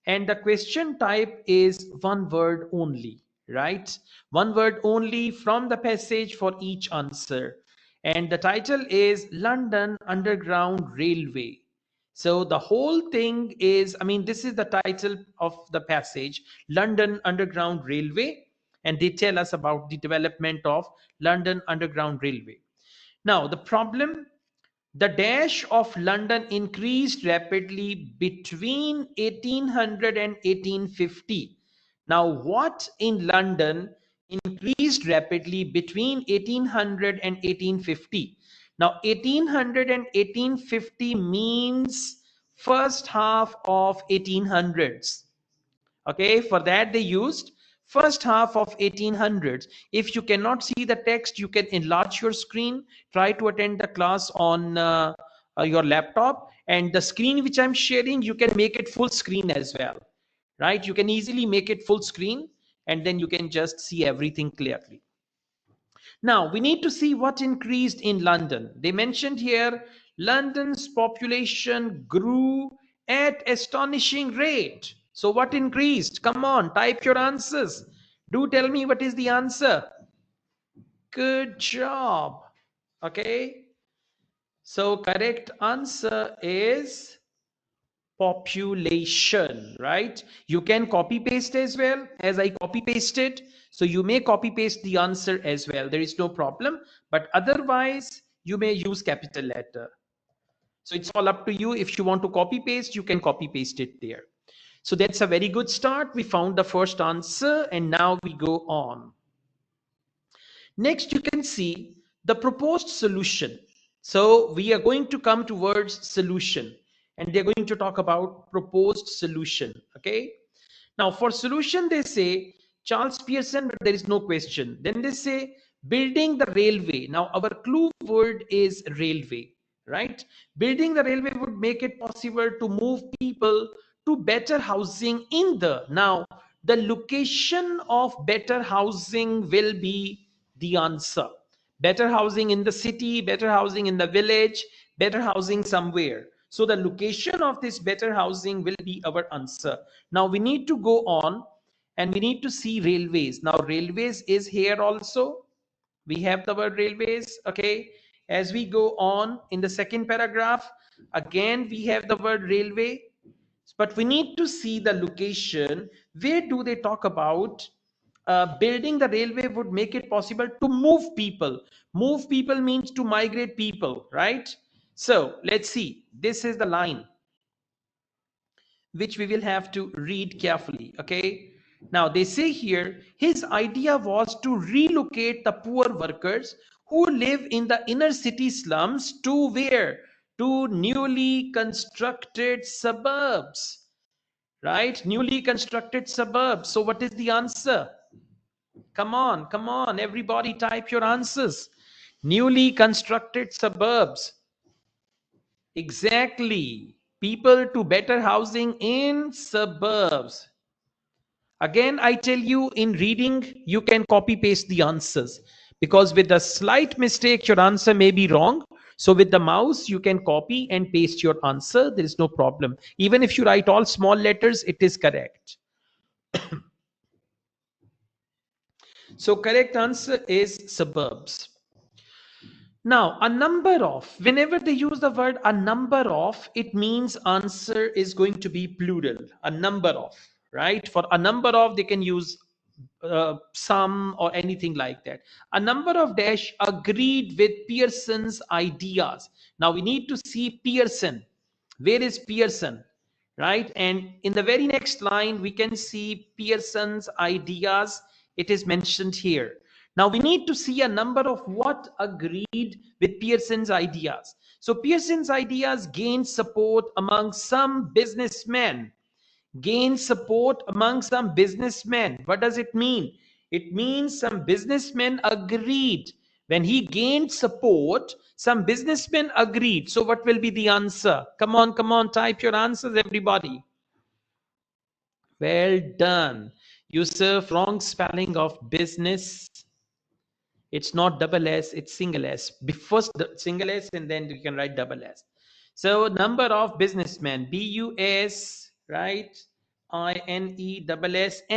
And the question type is one word only, right? One word only from the passage for each answer. And the title is London Underground Railway. So the whole thing is, I mean, this is the title of the passage, London Underground Railway. And they tell us about the development of London Underground Railway. Now, the problem, the dash of London increased rapidly between 1800 and 1850. Now, what in London increased rapidly between 1800 and 1850? Now, 1800 and 1850 means first half of 1800s. Okay, for that they used first half of 1800s. If you cannot see the text, you can enlarge your screen, try to attend the class on your laptop, and the screen which I'm sharing, you can make it full screen as well, right? You can easily make it full screen, and then you can just see everything clearly. Now we need to see what increased in London. They mentioned here London's population grew at astonishing rate. So what increased? Come on, type your answers. Do tell me what is the answer. Good job. Okay. So correct answer is population, right? You can copy paste as well, as I copy pasted. So you may copy paste the answer as well. There is no problem. But otherwise, you may use capital letter. So it's all up to you. If you want to copy paste, you can copy paste it there. So that's a very good start. We found the first answer, and now we go on. Next, you can see the proposed solution. So we are going to come towards solution, and they're going to talk about proposed solution. Okay. Now for solution, they say Charles Pearson, but there is no question. Then they say building the railway. Now our clue word is railway, right? Building the railway would make it possible to move people to better housing in the, now the location of better housing will be the answer. Better housing in the city, better housing in the village, better housing somewhere. So the location of this better housing will be our answer. Now we need to go on and we need to see railways. Now railways is here also. We have the word railways. Okay. As we go on in the second paragraph, again we have the word railway, but we need to see the location. Where do they talk about building the railway would make it possible to move people? Move people means to migrate people, right? So let's see. This is the line which we will have to read carefully. Okay. Now they say here, his idea was to relocate the poor workers who live in the inner city slums to where? To newly constructed suburbs, right? Newly constructed suburbs. So what is the answer? Come on, everybody type your answers. Newly constructed suburbs. Exactly. People to better housing in suburbs. Again, I tell you, in reading, you can copy paste the answers, because with a slight mistake, your answer may be wrong. So with the mouse, you can copy and paste your answer. There is no problem. Even if you write all small letters, it is correct. So correct answer is suburbs. Now, a number of, whenever they use the word a number of, it means answer is going to be plural, a number of, right? For a number of, they can use some or anything like that. A number of dash agreed with Pearson's ideas. Now we need to see Pearson. Where is Pearson? Right? And in the very next line, we can see Pearson's ideas. It is mentioned here. Now we need to see a number of what agreed with Pearson's ideas. So Pearson's ideas gained support among some businessmen. Gain support among some businessmen. What does it mean? It means some businessmen agreed. When he gained support, some businessmen agreed. So what will be the answer? Come on, type your answers, everybody. Well done. Yusuf, wrong spelling of business. It's not double S, it's single S. First single S and then you can write double S. So number of businessmen, B-U-S, right? INESSMEN.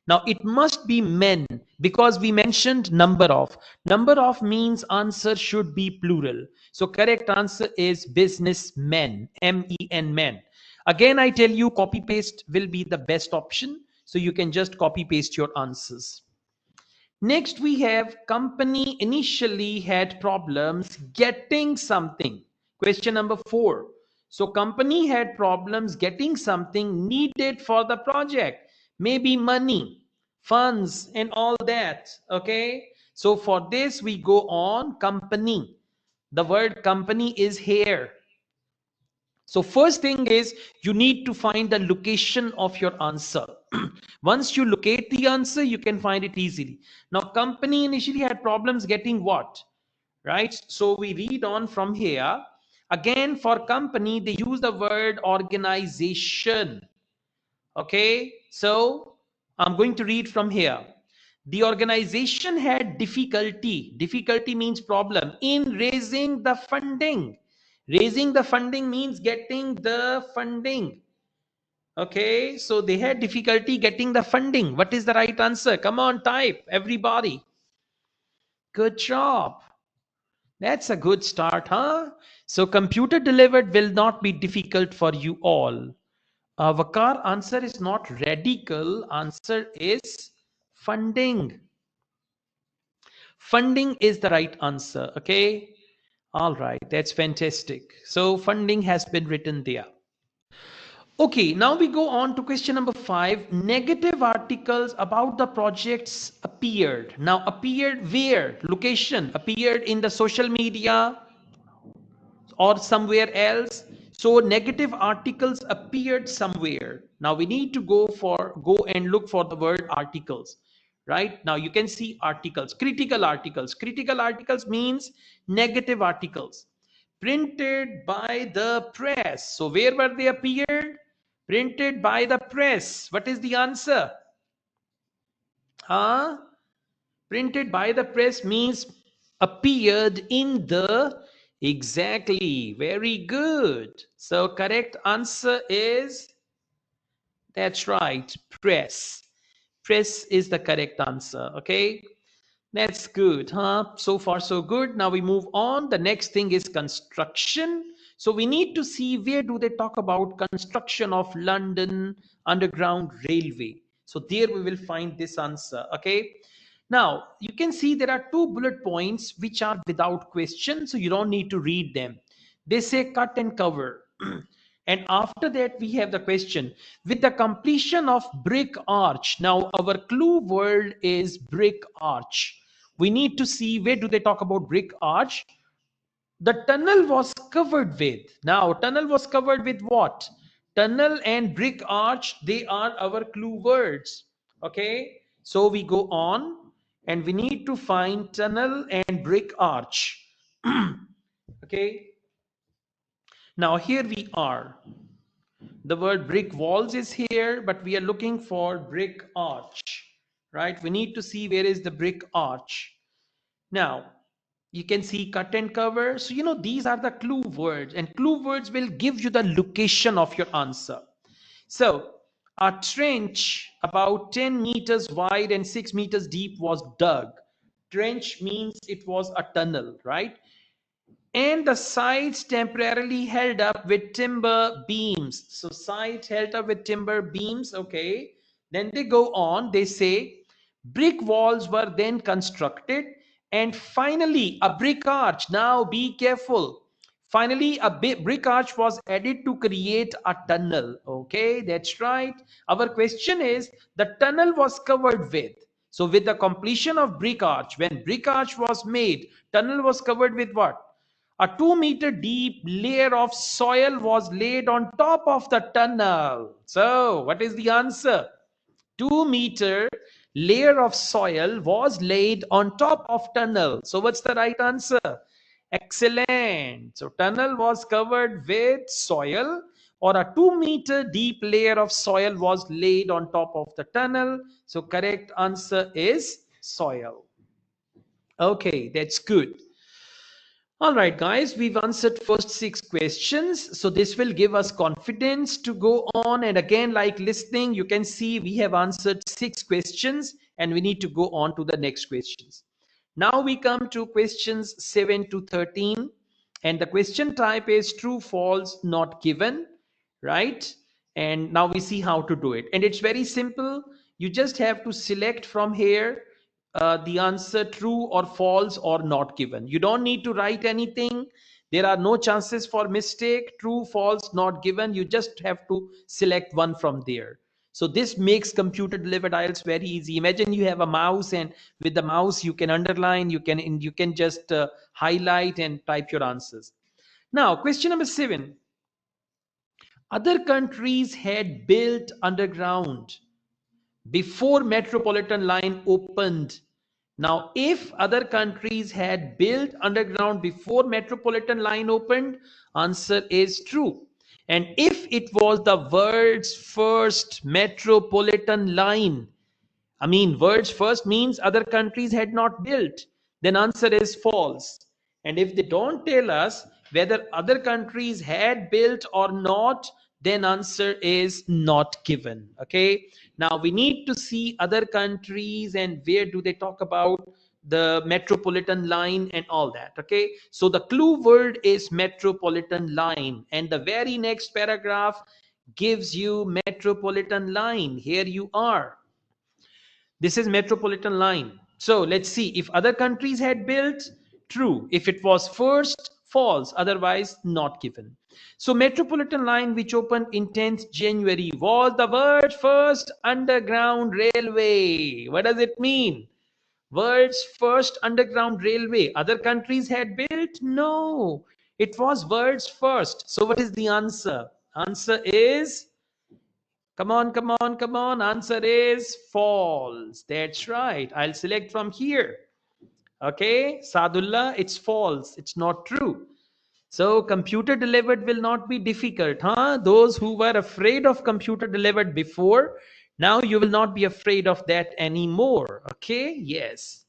Now it must be men because we mentioned number of. Number of means answer should be plural. So correct answer is businessmen, MEN, men. Again, I tell you copy paste will be the best option. So you can just copy paste your answers. Next, we have company initially had problems getting something. Question number 4. So company had problems getting something needed for the project. Maybe money, funds and all that. Okay. So for this, we go on company. The word company is here. So first thing is you need to find the location of your answer. Once you locate the answer, you can find it easily. Now, company initially had problems getting what? Right? So we read on from here. Again, for company, they use the word organization. Okay, so I'm going to read from here. The organization had difficulty. Difficulty means problem in raising the funding. Raising the funding means getting the funding. Okay, so they had difficulty getting the funding. What is the right answer? Come on, type, everybody. Good job. That's a good start, huh? So computer delivered will not be difficult for you all. Vakar, answer is not radical. Answer is funding. Funding is the right answer. Okay. All right. That's fantastic. So funding has been written there. Okay. Now we go on to question number 5. Negative articles about the projects appeared. Now appeared where? Location. Appeared in the social media or somewhere else. So negative articles appeared somewhere. Now we need to go and look for the word articles. Right now you can see articles, critical articles. Critical articles means negative articles printed by the press. So where were they appeared? Printed by the press. What is the answer? Huh? Printed by the press means appeared in the, exactly, very good. So correct answer is, that's right, press. Press is the correct answer. Okay, that's good, huh? So far so good. Now we move on. The next thing is construction. So we need to see where do they talk about construction of London Underground Railway. So there we will find this answer. Okay, now, you can see there are 2 bullet points which are without question, so you don't need to read them. They say cut and cover. And after that, we have the question. With the completion of brick arch, now our clue word is brick arch. We need to see where do they talk about brick arch. The tunnel was covered with. Now, tunnel was covered with what? Tunnel and brick arch, they are our clue words. Okay, so we go on and we need to find tunnel and brick arch. Okay, now here we are. The word brick walls is here, but we are looking for brick arch, right? We need to see where is the brick arch. Now, you can see cut and cover. So, these are the clue words, and clue words will give you the location of your answer. So, a trench about 10 meters wide and 6 meters deep was dug. Trench means it was a tunnel, right? And the sides temporarily held up with timber beams. So sides held up with timber beams. Okay. Then they go on. They say brick walls were then constructed. And finally, a brick arch. Now be careful. Finally, a brick arch was added to create a tunnel. Okay, that's right. Our question is the tunnel was covered with. So with the completion of brick arch, when brick arch was made, tunnel was covered with what? A 2-meter deep layer of soil was laid on top of the tunnel. So, what is the answer? 2-meter layer of soil was laid on top of tunnel. So, what's the right answer? Excellent. So, tunnel was covered with soil, or a 2-meter deep layer of soil was laid on top of the tunnel. So, correct answer is soil. Okay, that's good. All right, guys, we've answered first 6 questions. So this will give us confidence to go on. And again, like listening, you can see we have answered 6 questions and we need to go on to the next questions. Now we come to questions 7 to 13. And the question type is true, false, not given, right? And now we see how to do it. And it's very simple. You just have to select from here the answer true or false or not given. You don't need to write anything. There are no chances for mistake. True, false, not given. You just have to select one from there. So this makes computer delivered IELTS very easy. Imagine you have a mouse, and with the mouse you can underline, you can just highlight and type your answers. Now, question number 7. Other countries had built underground before metropolitan line opened. Now, if other countries had built underground before metropolitan line opened, answer is true. And if it was the world's first metropolitan line, I mean, words first means other countries had not built. Then answer is false. And if they don't tell us whether other countries had built or not, then answer is not given. Okay. Now we need to see other countries and where do they talk about the metropolitan line and all that. Okay. So the clue word is metropolitan line. And the very next paragraph gives you metropolitan line. Here you are. This is metropolitan line. So let's see if other countries had built, true. If it was first, false. Otherwise, not given. So metropolitan line, which opened in 10th January, was the world's first underground railway. What does it mean? World's first underground railway. Other countries had built? No. It was world's first. So what is the answer? Answer is, come on, come on, come on. Answer is false. That's right. I'll select from here. Okay, Sadullah, it's false. It's not true. So computer delivered will not be difficult, huh? Those who were afraid of computer delivered before, now you will not be afraid of that anymore. Okay, yes.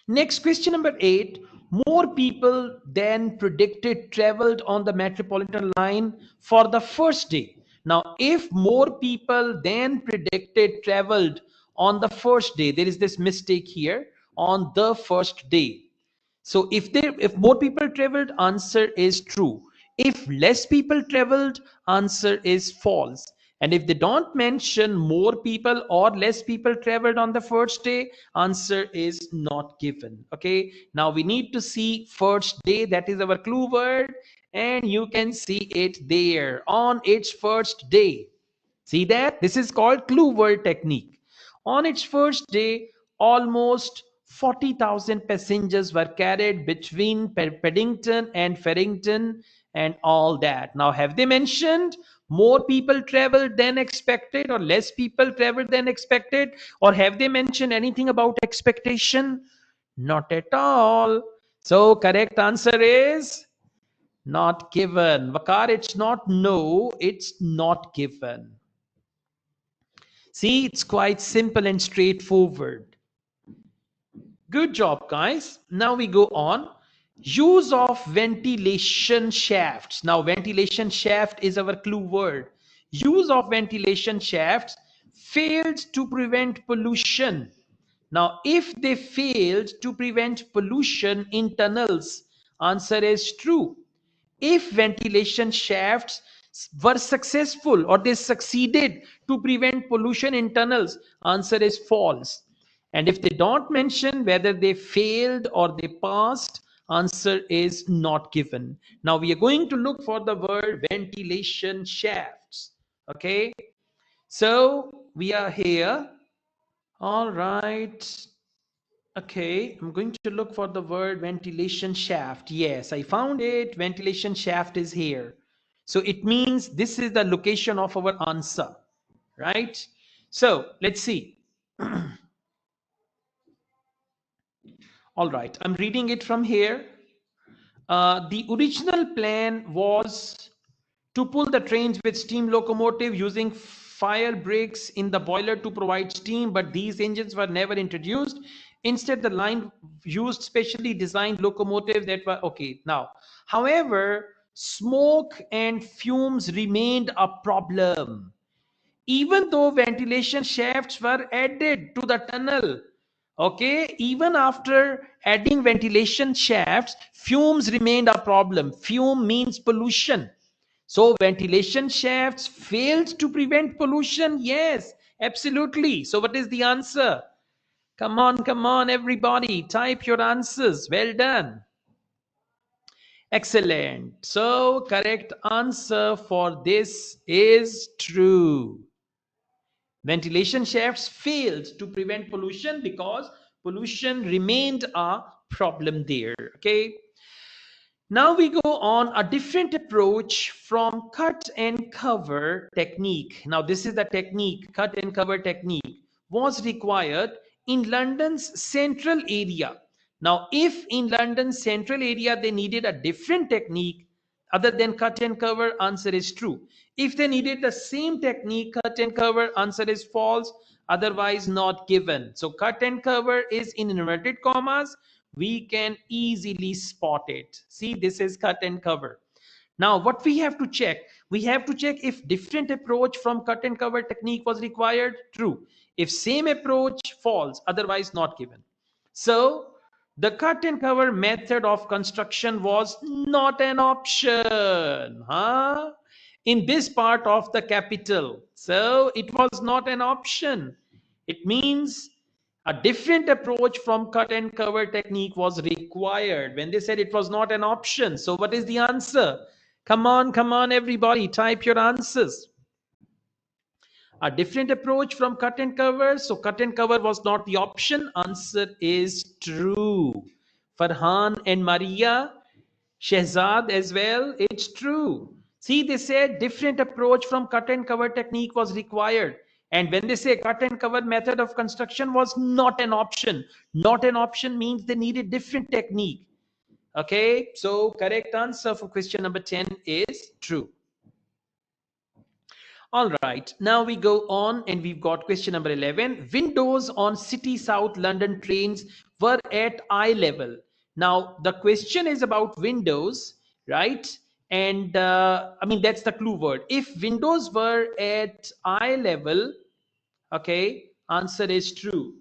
Next, question number 8. More people than predicted traveled on the metropolitan line for the first day. Now, if more people than predicted traveled on the first day, there is this mistake here, on the first day. So if more people traveled, answer is true. If less people traveled, answer is false. And if they don't mention more people or less people traveled on the first day, answer is not given. Okay. Now we need to see first day. That is our clue word. And you can see it there on its first day. See that? This is called clue word technique. On its first day, almost 40,000 passengers were carried between Paddington and Farrington and all that. Now, have they mentioned more people traveled than expected or less people traveled than expected? Or have they mentioned anything about expectation? Not at all. So, correct answer is not given. Vakar, it's not no, it's not given. See, it's quite simple and straightforward. Good job, guys. Now we go on. Use of ventilation shafts. Now, ventilation shaft is our clue word. Use of ventilation shafts failed to prevent pollution. Now, if they failed to prevent pollution in tunnels, answer is true. If ventilation shafts were successful or they succeeded to prevent pollution in tunnels, answer is false. And if they don't mention whether they failed or they passed, answer is not given. Now we are going to look for the word ventilation shafts. Okay, so we are here. All right. Okay, I'm going to look for the word ventilation shaft. Yes, I found it. Ventilation shaft is here. So it means this is the location of our answer, right? So let's see. All right, I'm reading it from here. The original plan was to pull the trains with steam locomotive using fire breaks in the boiler to provide steam, but these engines were never introduced. Instead, the line used specially designed locomotives that were okay. Now, however, smoke and fumes remained a problem. Even though ventilation shafts were added to the tunnel, okay, even after adding ventilation shafts, fumes remained a problem. Fume means pollution. So ventilation shafts failed to prevent pollution. Yes, absolutely. So what is the answer? Come on, everybody. Type your answers. Well done. Excellent. So correct answer for this is true. Ventilation shafts failed to prevent pollution because pollution remained a problem there. Okay. Now we go on a different approach from cut and cover technique. Now this is the technique, cut and cover technique was required in London's central area. Now if in London's central area they needed a different technique other than cut and cover, answer is true. If they needed the same technique, cut and cover, answer is false, otherwise not given. So cut and cover is in inverted commas. We can easily spot it. See, this is cut and cover. Now, what we have to check? We have to check if different approach from cut and cover technique was required. True. If same approach, false, otherwise not given. So, the cut and cover method of construction was not an option. Huh? In this part of the capital. So, it was not an option. It means a different approach from cut and cover technique was required when they said it was not an option. So what is the answer? Come on, everybody, type your answers. A different approach from cut and cover. So cut and cover was not the option. Answer is true. Farhan and Maria, Shehzad as well, it's true. See, they said different approach from cut and cover technique was required. And when they say cut and cover method of construction was not an option, not an option means they needed different technique. Okay, so correct answer for question number 10 is true. All right, now we go on and we've got question number 11. Windows on City South London trains were at eye level. Now, the question is about windows, right? And I mean, that's the clue word. If windows were at eye level, okay, answer is true.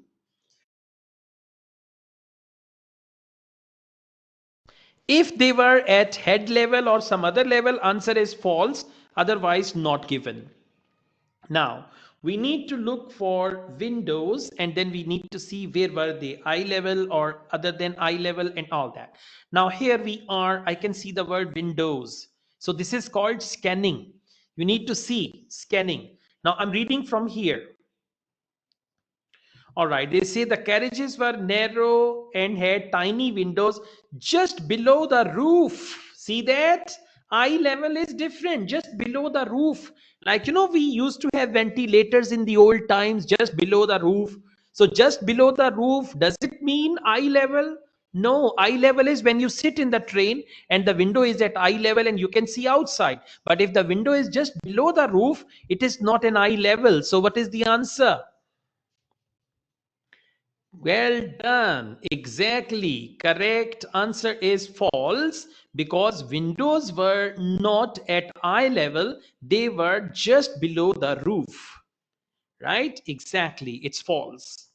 If they were at head level or some other level, answer is false, otherwise not given. Now, we need to look for windows and then we need to see where were they, eye level or other than eye level and all that. Now here we are, I can see the word windows. So this is called scanning. You need to see scanning. Now I'm reading from here. All right, they say the carriages were narrow and had tiny windows just below the roof. See that? Eye level is different, just below the roof. Like, you know, we used to have ventilators in the old times just below the roof. So, just below the roof, does it mean eye level? No, eye level is when you sit in the train and the window is at eye level and you can see outside. But if the window is just below the roof, it is not an eye level. So, what is the answer? Well done. Exactly. Correct answer is false because windows were not at eye level. They were just below the roof. Right? Exactly. It's false.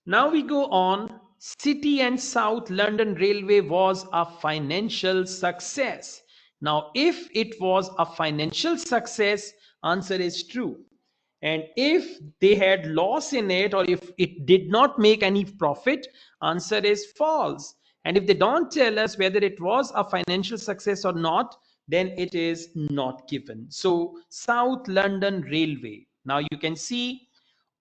Now we go on. City and South London Railway was a financial success. Now, if it was a financial success, answer is true. And if they had loss in it or if it did not make any profit, answer is false. And if they don't tell us whether it was a financial success or not, then it is not given. So South London Railway. Now you can see,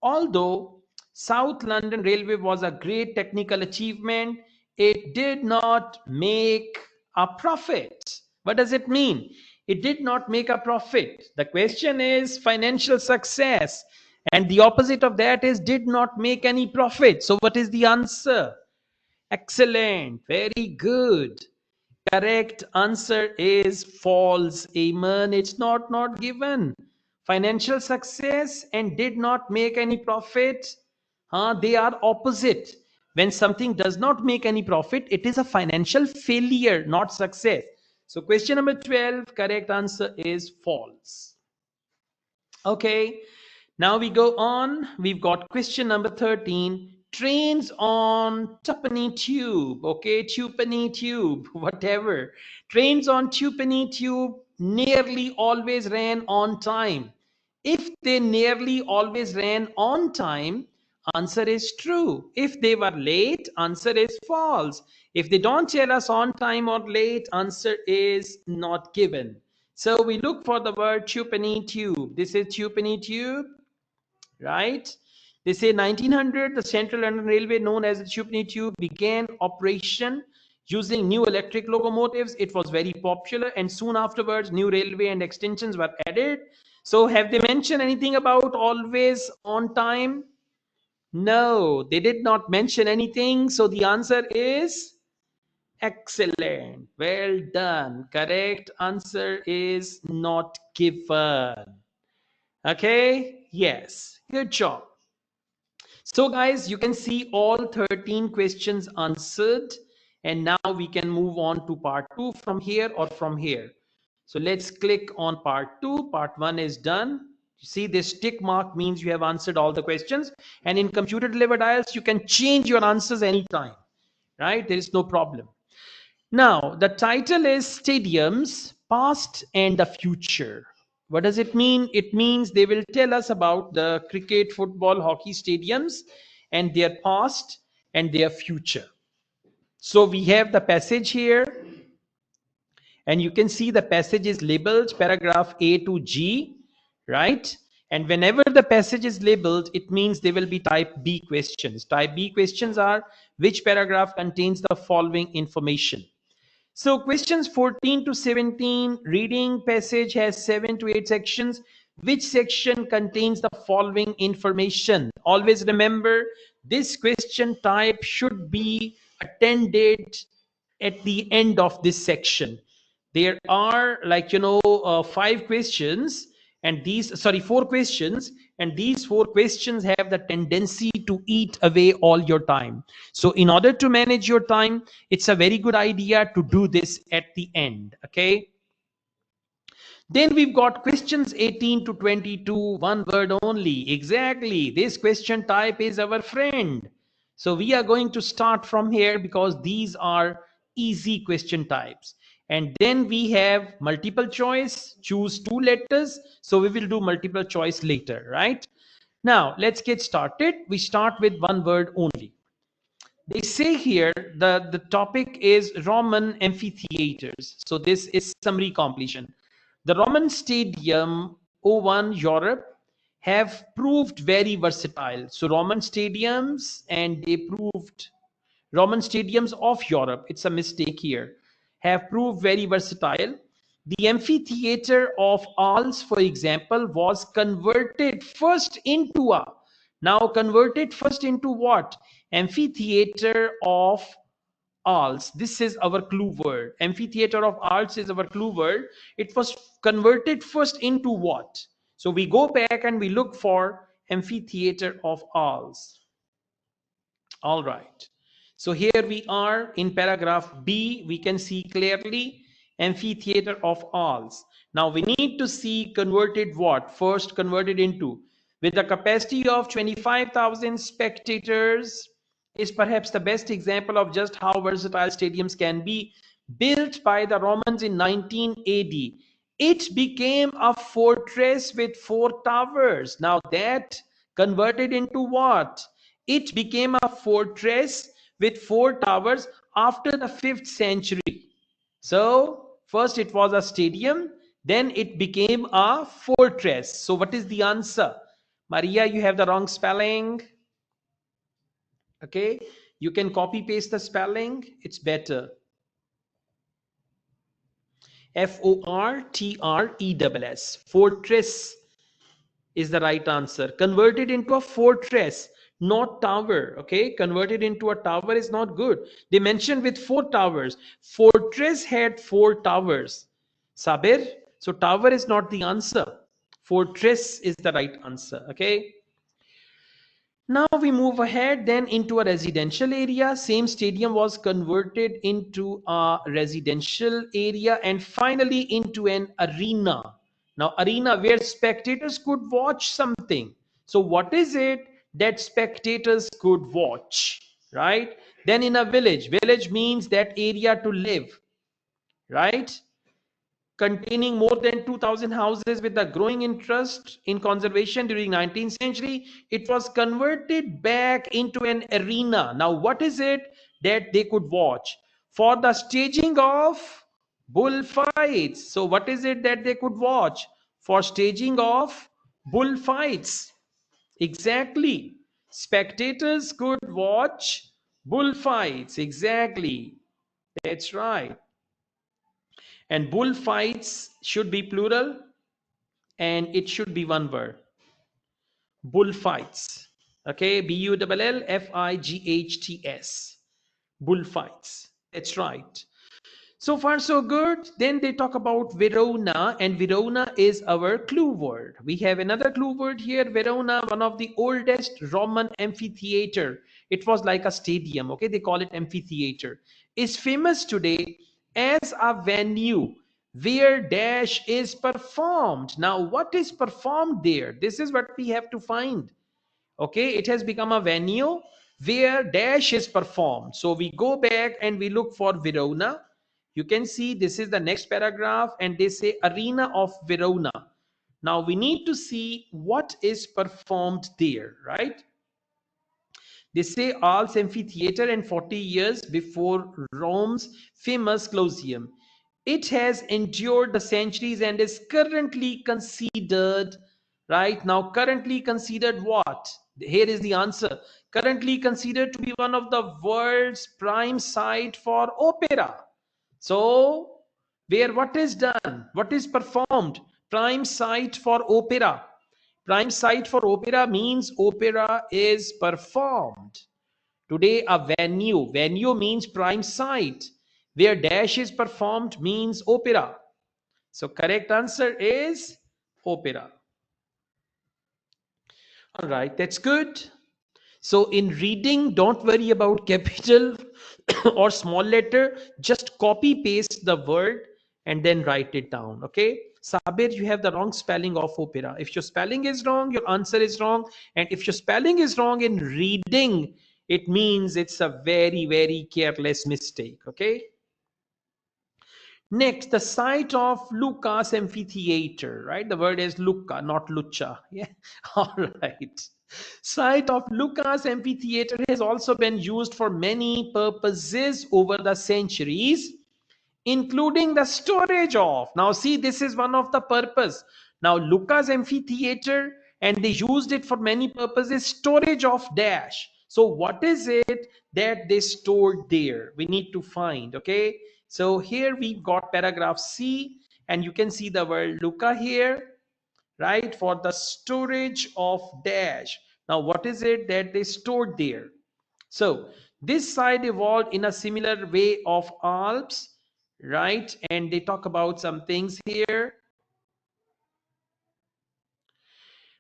although South London Railway was a great technical achievement, it did not make a profit. What does it mean? It did not make a profit. The question is financial success, and the opposite of that is did not make any profit. So, what is the answer? Excellent, very good. Correct answer is false. Amen. It's not given. Financial success and did not make any profit. They are opposite. When something does not make any profit, it is a financial failure, not success. So question number 12, correct answer is false. Okay, now we go on. We've got question number 13. Trains on tuppenny tube. Okay, tuppenny tube, whatever. Trains on tuppenny tube nearly always ran on time. If they nearly always ran on time, answer is true. If they were late, answer is false. If they don't tell us on time or late, answer is not given. So we look for the word tuppenny tube. This is tuppenny tube, right? They say 1900, the Central London Railway, known as the tuppenny tube, began operation using new electric locomotives. It was very popular, and soon afterwards, new railway and extensions were added. So have they mentioned anything about always on time? No, they did not mention anything. So the answer is excellent. Well done. Correct answer is not given. Okay? Yes. Good job. So guys, you can see all 13 questions answered. And now we can move on to part 2 from here or from here. So let's click on part 2. Part 1 is done. You see, this tick mark means you have answered all the questions. And in computer delivered IELTS, you can change your answers anytime. Right? There is no problem. Now, the title is Stadiums, Past and the Future. What does it mean? It means they will tell us about the cricket, football, hockey stadiums and their past and their future. So we have the passage here, and you can see the passage is labeled paragraph A to G, right? And whenever the passage is labeled, it means they will be type B questions. Type B questions are which paragraph contains the following information. So questions 14 to 17, reading passage has 7 to 8 sections. Which section contains the following information? Always remember, this question type should be attended at the end of this section. There are five questions, and these, sorry, four questions, and these four questions have the tendency to eat away all your time. So in order to manage your time, it's a very good idea to do this at the end. Okay, then we've got questions 18 to 22, one word only. Exactly, this question type is our friend. So we are going to start from here because these are easy question types. And then we have multiple choice, choose two letters. So we will do multiple choice later, right? Now let's get started. We start with one word only. They say here the topic is Roman amphitheaters. So this is summary completion. The Roman Stadium O1 Europe have proved very versatile. So Roman stadiums, and they proved Roman stadiums of Europe, it's a mistake here, have proved very versatile. The amphitheater of Arles, for example, was converted first into a, now converted first into what? Amphitheater of Arles. This is our clue word. Amphitheater of Arles is our clue word. It was converted first into what? So we go back and we look for amphitheater of Arles. All right. So here we are in paragraph B. We can see clearly amphitheater of Arles. Now we need to see converted what? First converted into. With a capacity of 25,000 spectators, is perhaps the best example of just how versatile stadiums can be. Built by the Romans in 19 AD, it became a fortress with 4 towers. Now that converted into what? It became a fortress with 4 towers after the 5th century. So first it was a stadium, then it became a fortress. So what is the answer? Maria, you have the wrong spelling. Okay, you can copy paste the spelling, it's better. Fortress, fortress is the right answer. Converted into a fortress, not tower. Okay, converted into a tower is not good. They mentioned with 4 towers. Fortress had 4 towers, Sabir. So tower is not the answer. Fortress is the right answer. Okay, Now we move ahead then into a residential area. Same stadium was converted into a residential area and finally into an arena. Now, arena where spectators could watch something. So, what is it that spectators could watch? Right? Then, in a village, village means that area to live, right? Containing more than 2000 houses with a growing interest in conservation during 19th century, it was converted back into an arena. Now what is it that they could watch? For the staging of bullfights. So what is it that they could watch? For staging of bullfights. Exactly. Spectators could watch bullfights. Exactly. That's right. And bullfights should be plural and it should be one word. Bullfights. Okay, Bullfights. Bullfights. That's right. So far, so good. Then they talk about Verona, and Verona is our clue word. We have another clue word here. Verona, one of the oldest Roman amphitheater. It was like a stadium. Okay, they call it amphitheater. Is famous today as a venue where dash is performed. Now, what is performed there? This is what we have to find. Okay, it has become a venue where dash is performed. So we go back and we look for Verona. You can see this is the next paragraph and they say arena of Verona. Now we need to see what is performed there, right? They say Arles Amphitheater and 40 years before Rome's famous Colosseum. It has endured the centuries and is currently considered, right now, currently considered what? Here is the answer. Currently considered to be one of the world's prime site for opera. So, where what is done? What is performed? Prime site for opera. Prime site for opera means opera is performed. Today, a venue. Venue means prime site. Where dash is performed means opera. So correct answer is opera. All right, that's good. So in reading, don't worry about capital or small letter. Just copy paste the word and then write it down. Okay. Sabir, you have the wrong spelling of opera. If your spelling is wrong, your answer is wrong. And if your spelling is wrong in reading, it means it's a very, very careless mistake. Okay. Next, the site of Lucas Amphitheater, right? The word is Luca, not Lucha. Yeah. All right. Site of Lucas Amphitheater has also been used for many purposes over the centuries, including the storage of. Now, see, this is one of the purpose. Now, Lucas Amphitheater, and they used it for many purposes, storage of dash. So, what is it that they stored there? We need to find, okay? So, here we've got paragraph C, and you can see the word Luca here, right? For the storage of dash. Now, what is it that they stored there? So this site evolved in a similar way of Alps, right? And they talk about some things here.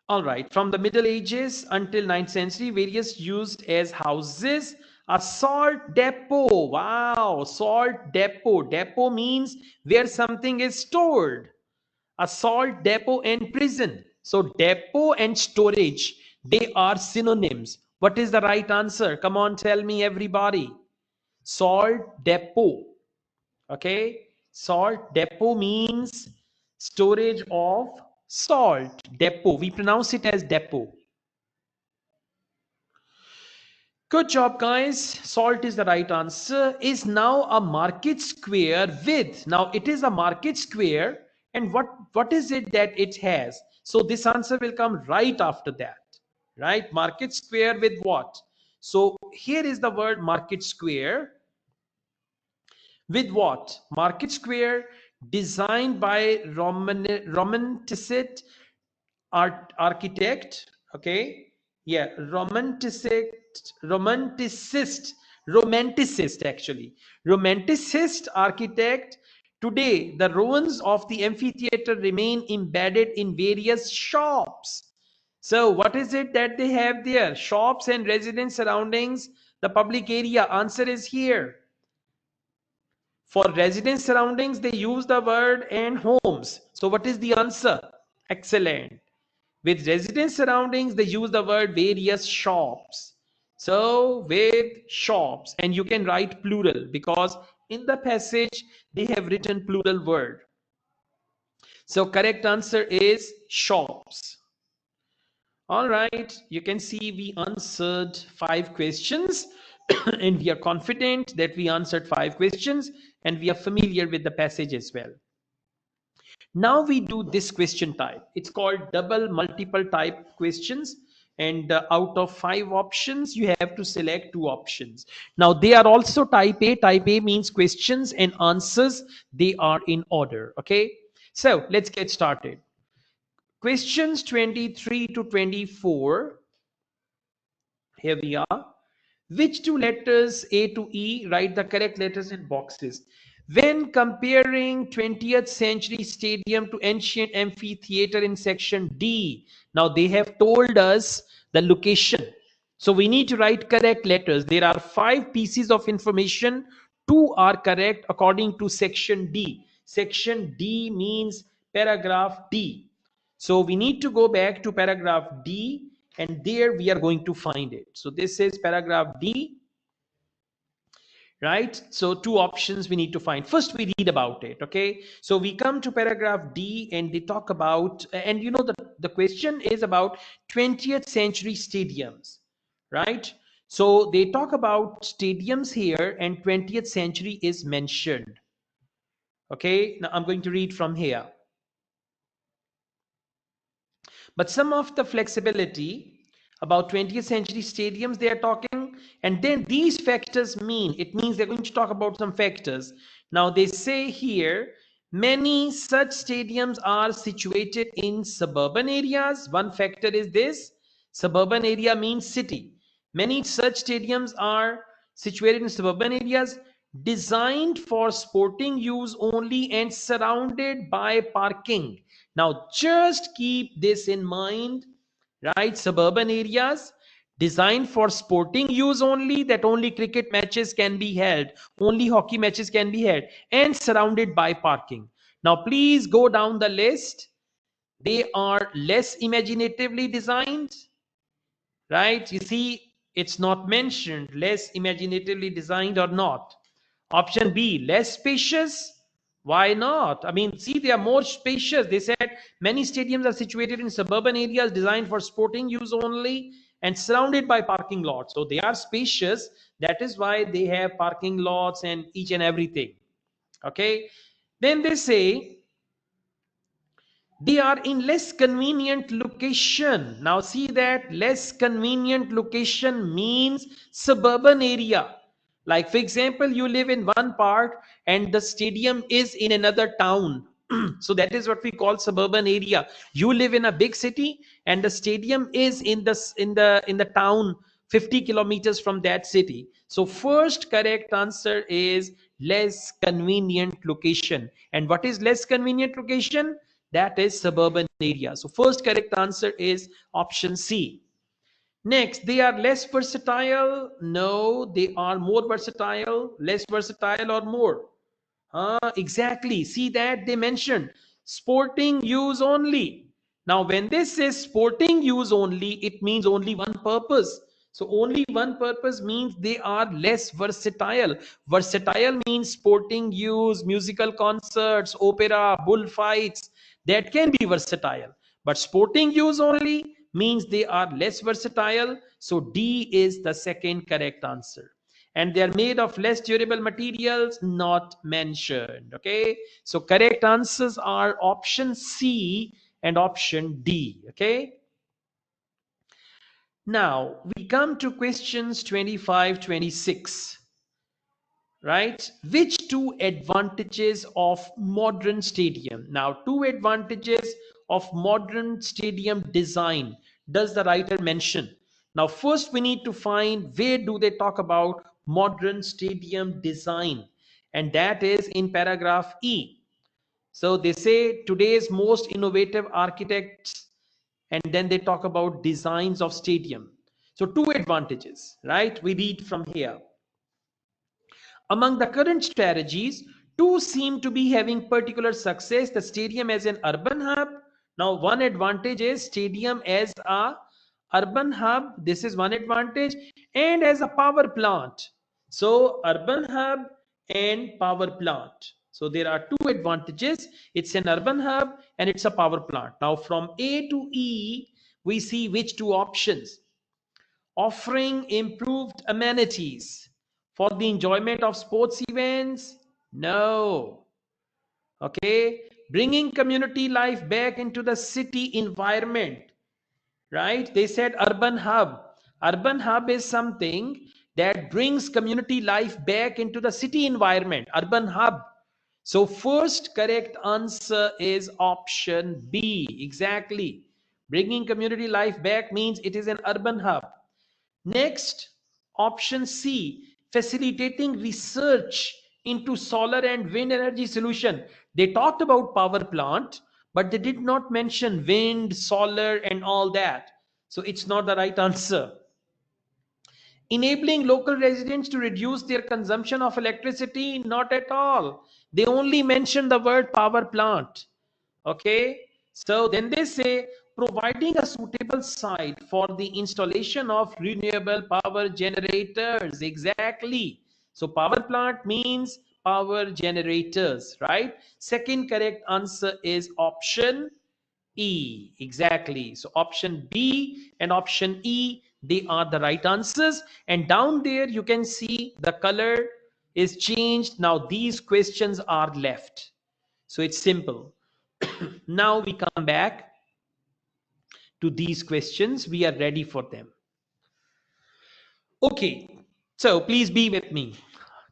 All right, from the Middle Ages until 9th century, various used as houses. A salt depot. Wow, salt depot. Depot means where something is stored. A salt depot and prison. So depot and storage, they are synonyms. What is the right answer? Come on, tell me everybody. Salt depot. Okay, salt depot means storage of salt. Depot, we pronounce it as depot. Good job, guys. Salt is the right answer. Is now a market square with. Now it is a market square, and what is it that it has? So this answer will come right after that, right? Market square with what? So here is the word market square. With what? Market square designed by Romanticist architect. Okay. Yeah. Romanticist actually. Romanticist architect. Today, the ruins of the amphitheater remain embedded in various shops. So what is it that they have there? Shops and residence surroundings, the public area. Answer is here. For residence surroundings, they use the word and homes. So what is the answer? Excellent. With residence surroundings, they use the word various shops. So with shops, and you can write plural because in the passage, they have written plural word. So correct answer is shops. All right, you can see we answered 5 questions and we are confident that we answered 5 questions and we are familiar with the passage as well. Now we do this question type. It's called double multiple type questions. And out of 5 options, you have to select 2 options. Now they are also type A. Type A means questions and answers. They are in order. Okay. So let's get started. Questions 23 to 24. Here we are. Which 2 letters A to E? Write the correct letters in boxes. When comparing 20th century stadium to ancient amphitheater in section D, now they have told us the location. So we need to write correct letters. There are 5 pieces of information. 2 are correct according to section D. Section D means paragraph D. So we need to go back to paragraph D and there we are going to find it. So this is paragraph D, right? So 2 options we need to find. First we read about it, okay? So we come to paragraph D and they talk about, and you know the question is about 20th century stadiums, right? So they talk about stadiums here and 20th century is mentioned. Okay, now I'm going to read from here. But some of the flexibility about 20th century stadiums they are talking, and then these factors mean, it means they're going to talk about some factors. Now they say here, many such stadiums are situated in suburban areas. One factor is this, suburban area means city. Many such stadiums are situated in suburban areas, designed for sporting use only and surrounded by parking. Now, just keep this in mind, right? Suburban areas designed for sporting use only, that only cricket matches can be held, only hockey matches can be held, and surrounded by parking. Now, please go down the list. They are less imaginatively designed, right? You see, it's not mentioned less imaginatively designed or not. Option B, less spacious. Why not? I mean, see, they are more spacious. They said many stadiums are situated in suburban areas designed for sporting use only and surrounded by parking lots. So they are spacious. That is why they have parking lots and each and everything. Okay. Then they say they are in less convenient location. Now see that less convenient location means suburban area. Like for example, you live in one part and the stadium is in another town. So that is what we call suburban area. You live in a big city and the stadium is in the town 50 kilometers from that city. So first correct answer is less convenient location. And what is less convenient location? That is suburban area. So first correct answer is option C. Next, they are less versatile. No, they are more versatile. Less versatile or more? Exactly. See that they mentioned sporting use only. Now, when this says sporting use only, it means only one purpose. So only one purpose means they are less versatile. Versatile means sporting use, musical concerts, opera, bullfights. That can be versatile. But sporting use only means they are less versatile. So D is the second correct answer. And they are made of less durable materials, not mentioned. Okay, so correct answers are option C and option D. Okay, now we come to questions 25, 26. Right, which 2 advantages of modern stadium? Now 2 advantages of modern stadium design does the writer mention? Now first we need to find where do they talk about modern stadium design, and that is in paragraph E. So they say today's most innovative architects and then they talk about designs of stadium. So two advantages, right? We read from here. Among the current strategies, two seem to be having particular success. The stadium as an urban hub. Now, one advantage is stadium as a urban hub. This is one advantage, and as a power plant. So, urban hub and power plant. So, there are two advantages. It's an urban hub and it's a power plant. Now, from A to E, we see which two options. Offering improved amenities for the enjoyment of sports events? No. Okay. Bringing community life back into the city environment, right? They said urban hub. Urban hub is something that brings community life back into the city environment. Urban hub. So first correct answer is option B. Exactly. Bringing community life back means it is an urban hub. Next, option C, facilitating research into solar and wind energy solution. They talked about power plant, but they did not mention wind, solar, and all that. So it's not the right answer. Enabling local residents to reduce their consumption of electricity, not at all. They only mention the word power plant. Okay, so then they say providing a suitable site for the installation of renewable power generators. Exactly. So power plant means power generators, right? Second correct answer is option E. Exactly. So option B and option E, they are the right answers. And down there you can see the color is changed. Now these questions are left. So it's simple. Now we come back to these questions. We are ready for them. Okay, so please be with me.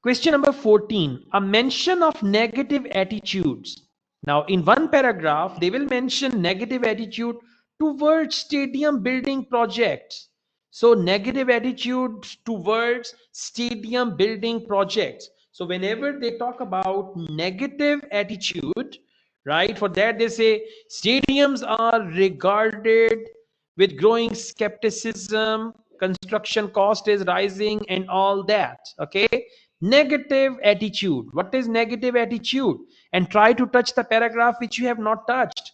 Question number 14, a mention of negative attitudes. Now, in one paragraph, they will mention negative attitude towards stadium building projects. So, negative attitude towards stadium building projects. So, whenever they talk about negative attitude, right, for that they say stadiums are regarded with growing skepticism, construction cost is rising, and all that. Okay, negative attitude. What is negative attitude? And try to touch the paragraph which you have not touched.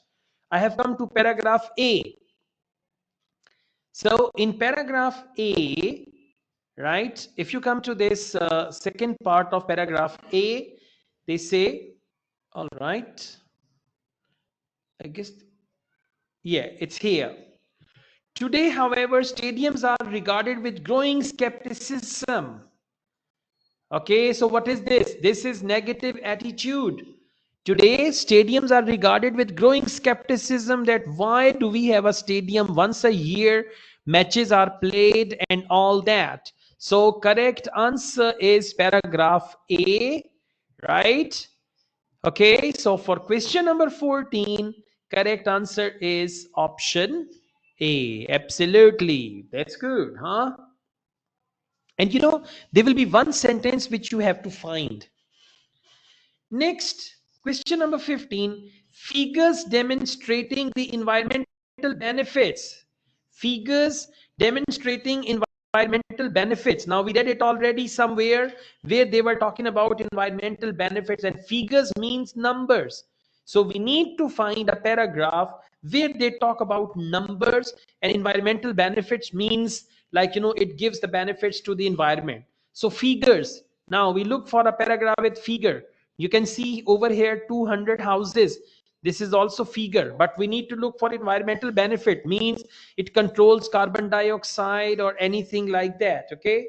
I have come to paragraph A. So in paragraph A, right, if you come to this second part of paragraph A, they say, all right, I guess, yeah, it's here. Today, however, stadiums are regarded with growing skepticism. Okay, so what is this? This is negative attitude. Today, stadiums are regarded with growing skepticism that why do we have a stadium once a year, matches are played and all that. So correct answer is paragraph A, right? Okay, so for question number 14, correct answer is option A. Absolutely. That's good, huh? And you know, there will be one sentence which you have to find. Next, question number 15, figures demonstrating the environmental benefits. Figures demonstrating environmental benefits. Now, we read it already somewhere where they were talking about environmental benefits, and figures means numbers. So we need to find a paragraph where they talk about numbers, and environmental benefits means, like, you know, it gives the benefits to the environment. So figures. Now we look for a paragraph with figure. You can see over here 200 houses. This is also figure, but we need to look for environmental benefit, means it controls carbon dioxide or anything like that. Okay,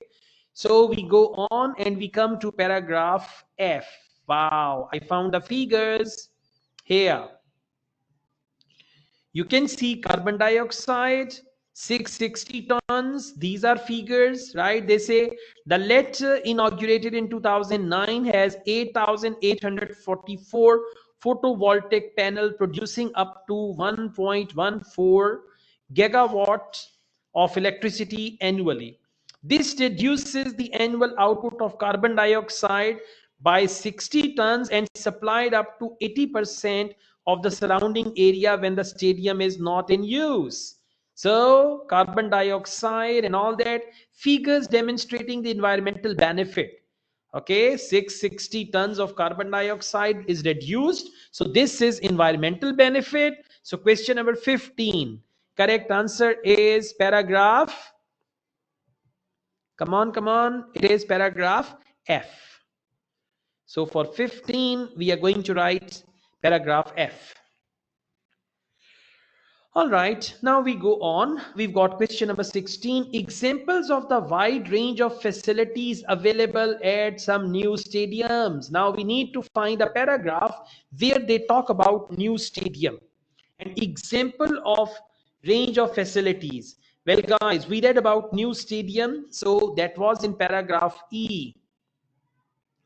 so we go on and we come to paragraph F. Wow, I found the figures here. You can see carbon dioxide 660 tons. These are figures, right? They say the LET inaugurated in 2009 has 8,844 photovoltaic panel producing up to 1.14 gigawatt of electricity annually. This reduces the annual output of carbon dioxide by 60 tons and supplied up to 80% of the surrounding area when the stadium is not in use. So carbon dioxide and all that, figures demonstrating the environmental benefit. Okay, 660 tons of carbon dioxide is reduced. So this is environmental benefit. So question number 15, correct answer is paragraph, come on, it is paragraph F. So for 15, we are going to write paragraph F. All right, now we go on. We've got question number 16. Examples of the wide range of facilities available at some new stadiums. Now we need to find a paragraph where they talk about new stadium. An example of range of facilities. Well, guys, we read about new stadium. So that was in paragraph E.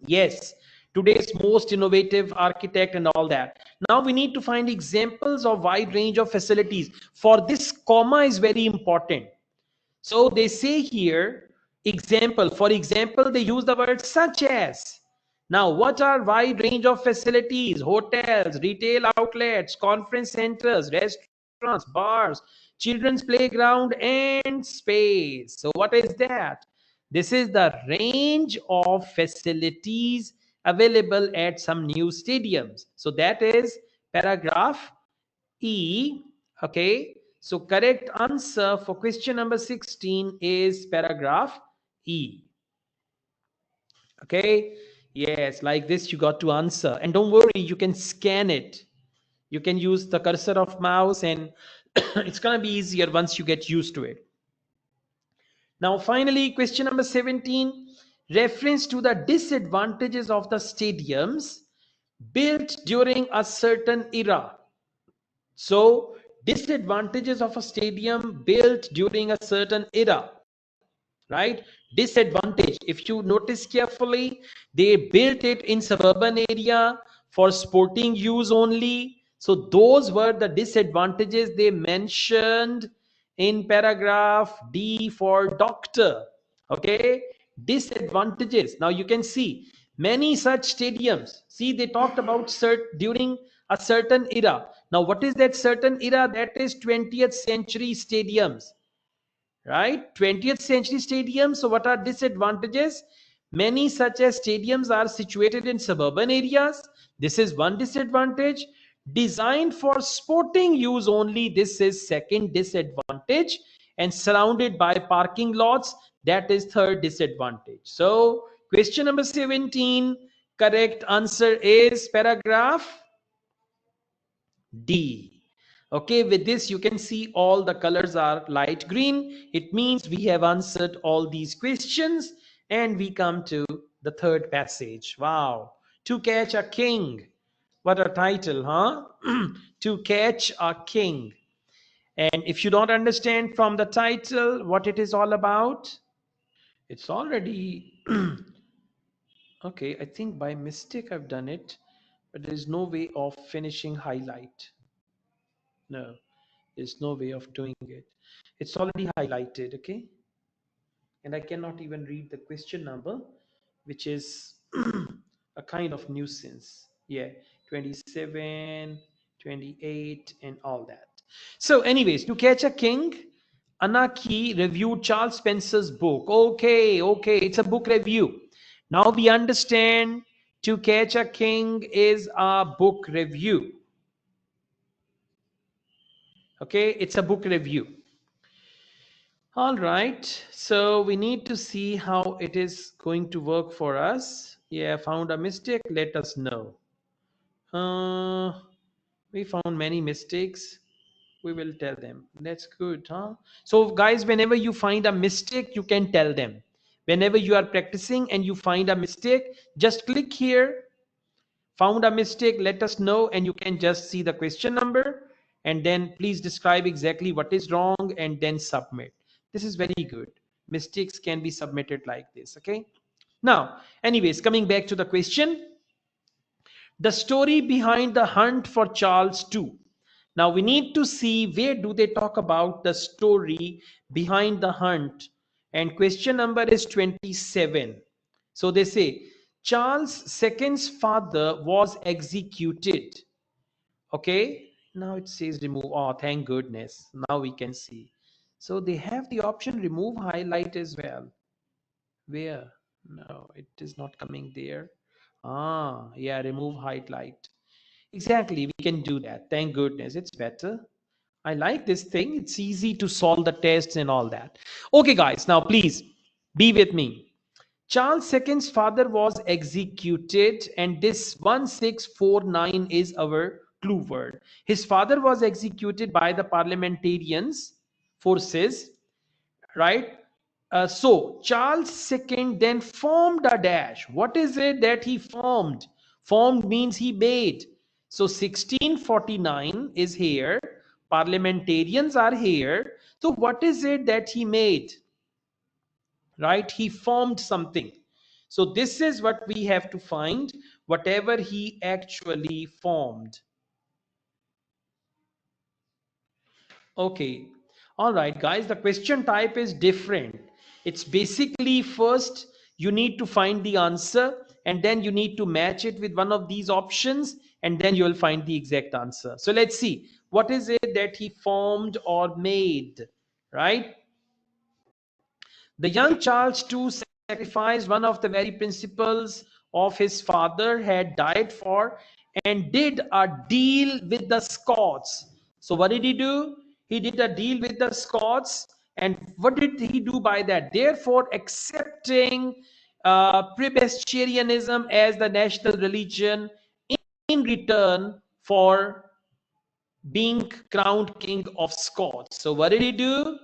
Yes, today's most innovative architect and all that. Now we need to find examples of wide range of facilities. For this, comma is very important. So they say here, example. For example, they use the word such as. Now, what are wide range of facilities? Hotels, retail outlets, conference centers, restaurants, bars, children's playground, and space. So what is that? This is the range of facilities available at some new stadiums. So that is paragraph E. Okay. So correct answer for question number 16 is paragraph E. Okay. Yes, like this you got to answer. And don't worry, you can scan it. You can use the cursor of mouse and it's going to be easier once you get used to it. Now, finally, question number 17, reference to the disadvantages of the stadiums built during a certain era. So, disadvantages of a stadium built during a certain era, right? Disadvantage, if you notice carefully, they built it in suburban area for sporting use only. So those were the disadvantages they mentioned in paragraph D for doctor. Okay, disadvantages. Now you can see many such stadiums. See, they talked about during a certain era. Now what is that certain era? That is 20th century stadiums, right? 20th century stadiums. So what are disadvantages? Many such as stadiums are situated in suburban areas. This is one disadvantage. Designed for sporting use only. This is second disadvantage. And surrounded by parking lots. That is third disadvantage. So question number 17, correct answer is paragraph D. Okay, with this you can see all the colors are light green. It means we have answered all these questions and we come to the third passage. Wow. To Catch a King. What a title, huh? To Catch a King. And if you don't understand from the title what it is all about, it's already okay. I think by mistake I've done it, but there is no way of finishing highlight. No. There's no way of doing it. It's already highlighted, okay? And I cannot even read the question number, which is a kind of nuisance. Yeah, 27, 28, and all that. So, anyways, To Catch a King, Anaki reviewed Charles Spencer's book. Okay, it's a book review. Now we understand To Catch a King is a book review. Okay, it's a book review. All right, so we need to see how it is going to work for us. Yeah, found a mistake, let us know. We found many mistakes. We will tell them. That's good, huh? So guys, whenever you find a mistake, you can tell them. Whenever you are practicing and you find a mistake, just click here, found a mistake, let us know, and you can just see the question number and then please describe exactly what is wrong and then submit. This is very good. Mistakes can be submitted like this. Okay, now anyways, coming back to the question, the story behind the hunt for Charles II. Now we need to see where do they talk about the story behind the hunt, and question number is 27. So they say Charles II's father was executed. Okay, now it says remove. Oh, thank goodness. Now we can see. So they have the option remove highlight as well. Where? No, it is not coming there. Ah, yeah, remove highlight. Exactly, we can do that. Thank goodness, it's better. I like this thing. It's easy to solve the tests and all that. Okay, guys, now please be with me. Charles II's father was executed, and this 1649 is our clue word. His father was executed by the parliamentarians forces, right? So Charles II then formed a dash. What is it that he formed? Formed means he made. So 1649 is here. Parliamentarians are here. So what is it that he made? Right? He formed something. So this is what we have to find, whatever he actually formed. Okay. All right, guys, the question type is different. It's basically first you need to find the answer and then you need to match it with one of these options and then you will find the exact answer. So let's see. What is it that he formed or made, right? The young Charles too sacrificed one of the very principles of his father had died for and did a deal with the Scots. So what did he do? He did a deal with the Scots. And what did he do by that? Therefore, accepting Presbyterianism as the national religion in return for being crowned king of Scots. So what did he do?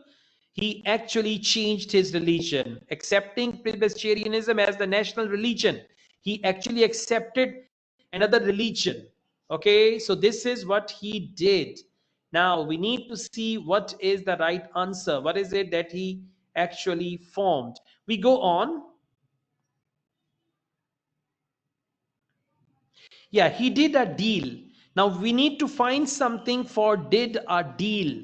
He actually changed his religion, accepting Presbyterianism as the national religion. He actually accepted another religion. Okay, so this is what he did. Now we need to see what is the right answer. What is it that he actually formed? We go on. Yeah, he did a deal. Now we need to find something for did a deal.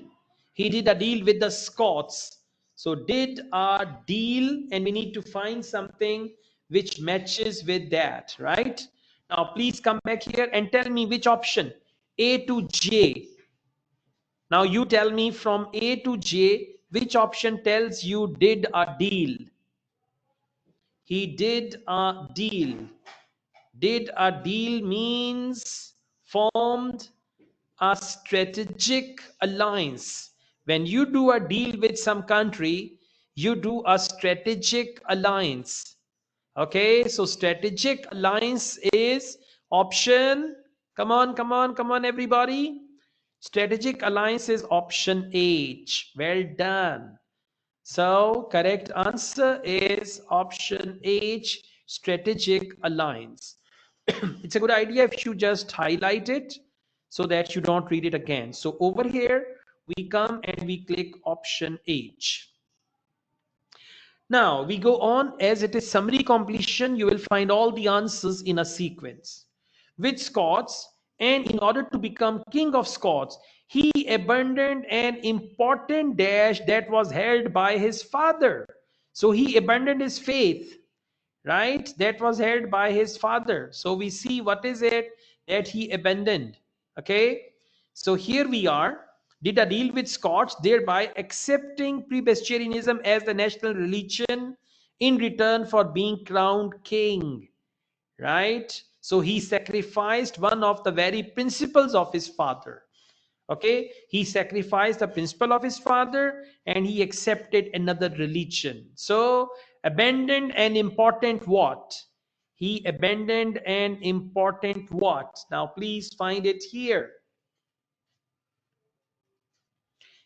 He did a deal with the Scots. So did a deal, and we need to find something which matches with that, right? Now please come back here and tell me which option, A to J. Now you tell me from A to J, which option tells you did a deal? He did a deal. Did a deal means formed a strategic alliance. When you do a deal with some country, you do a strategic alliance. Okay, so strategic alliance is option. Come on, come on, come on, everybody. Strategic alliance is option H. Well done. So correct answer is option H, strategic alliance. It's a good idea if you just highlight it so that you don't read it again. So over here, we come and we click option H. Now we go on. As it is summary completion, you will find all the answers in a sequence. With Scots, and in order to become king of Scots, he abandoned an important dash that was held by his father. So he abandoned his faith, right? That was held by his father. So we see what is it that he abandoned. Okay, so here we are, did a deal with Scots, thereby accepting Presbyterianism as the national religion in return for being crowned king, right? So he sacrificed one of the very principles of his father. Okay, he sacrificed the principle of his father and he accepted another religion. So abandoned an important what? He abandoned an important what? Now please find it here.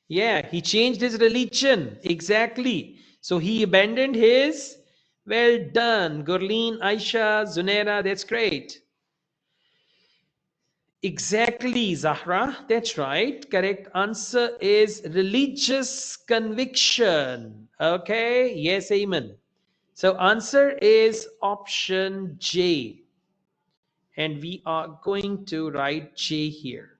Yeah, he changed his religion. Exactly. So he abandoned his. Well done, Gurleen, Aisha, Zunaira. That's great. Exactly, Zahra. That's right. Correct answer is religious conviction. Okay. Yes, amen. So answer is option J. And we are going to write J here.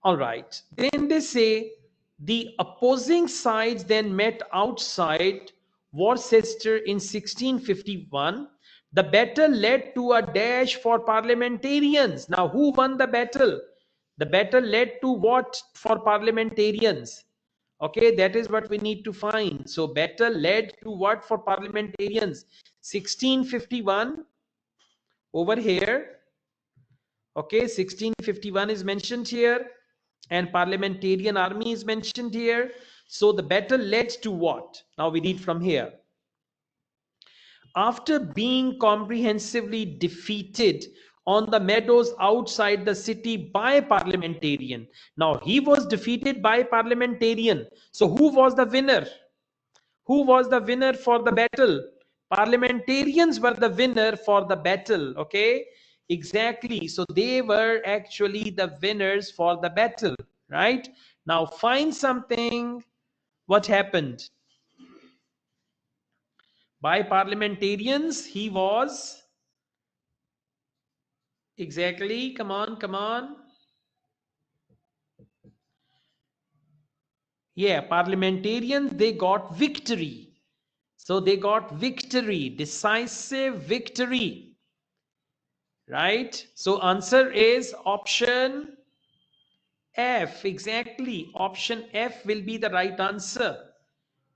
All right. Then they say the opposing sides then met outside Worcester in 1651. The battle led to a dash for parliamentarians. Now, who won the battle? The battle led to what for parliamentarians? Okay, that is what we need to find. So, battle led to what for parliamentarians? 1651 over here. Okay, 1651 is mentioned here, and parliamentarian army is mentioned here. So, the battle led to what? Now, we read from here. After being comprehensively defeated on the meadows outside the city by parliamentarian. Now he was defeated by parliamentarian. So who was the winner? Who was the winner for the battle? Parliamentarians were the winner for the battle. Okay, exactly. So they were actually the winners for the battle, right? Now find something. What happened? By parliamentarians, he was exactly. Come on, come on. Yeah, parliamentarians, they got victory. So they got victory, decisive victory. Right? So answer is option F. Exactly. Option F will be the right answer.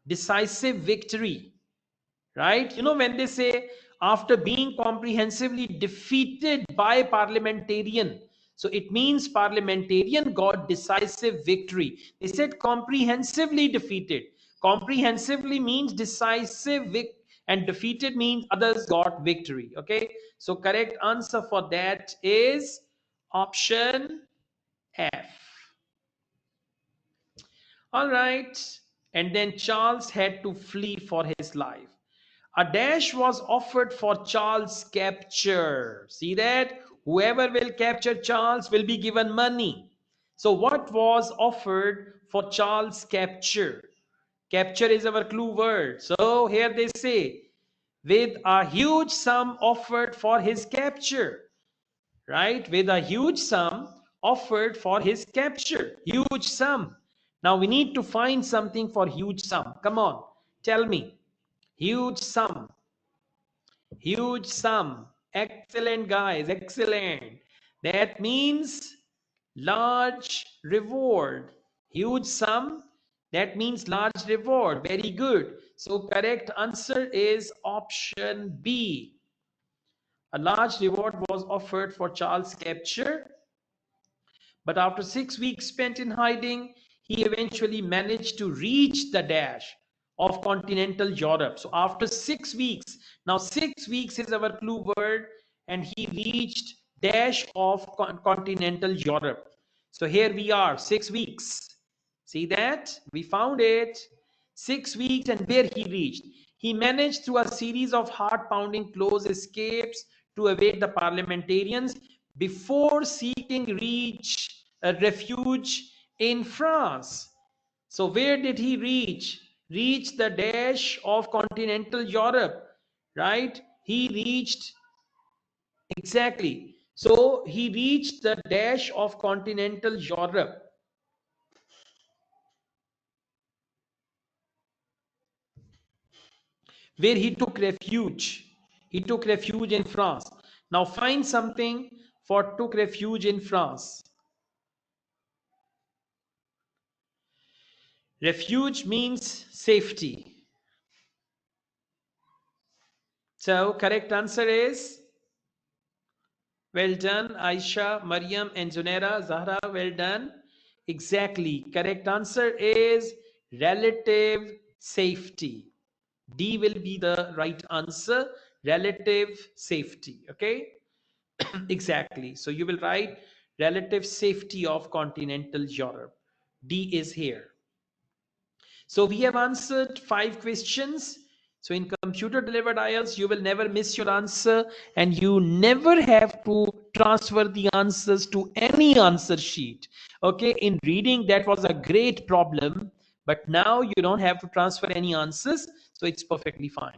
Decisive victory. Right? You know, when they say after being comprehensively defeated by parliamentarian, so it means parliamentarian got decisive victory. They said comprehensively defeated. Comprehensively means decisive and defeated means others got victory. Okay, so correct answer for that is option F. All right. And then Charles had to flee for his life. A dash was offered for Charles' capture. See that? Whoever will capture Charles will be given money. So what was offered for Charles' capture? Capture is our clue word. So here they say, with a huge sum offered for his capture. Right? With a huge sum offered for his capture. Huge sum. Now we need to find something for huge sum. Come on, tell me. Huge sum. Huge sum. Excellent, guys. Excellent. That means large reward. Huge sum. That means large reward. Very good. So correct answer is option B. A large reward was offered for Charles' capture, but after 6 weeks spent in hiding, he eventually managed to reach the dash of continental Europe. So after 6 weeks, now 6 weeks is our clue word, and he reached dash of continental Europe. So here we are, 6 weeks. See that? We found it. 6 weeks, and where he reached. He managed through a series of heart-pounding close escapes to evade the parliamentarians before seeking refuge in France. So where did he reach? Reach the dash of continental Europe, right? He reached exactly. So he reached the dash of continental Europe, where he took refuge. He took refuge in France. Now find something for took refuge in France. Refuge means safety. So correct answer is, well done, Aisha, Mariam, and Zunaira. Zahra, well done. Exactly. Correct answer is relative safety. D will be the right answer. Relative safety. Okay. Exactly. So you will write relative safety of continental Europe. D is here. So we have answered 5 questions. So in computer delivered IELTS, you will never miss your answer, and you never have to transfer the answers to any answer sheet. Okay, in reading, that was a great problem, but now you don't have to transfer any answers, so it's perfectly fine.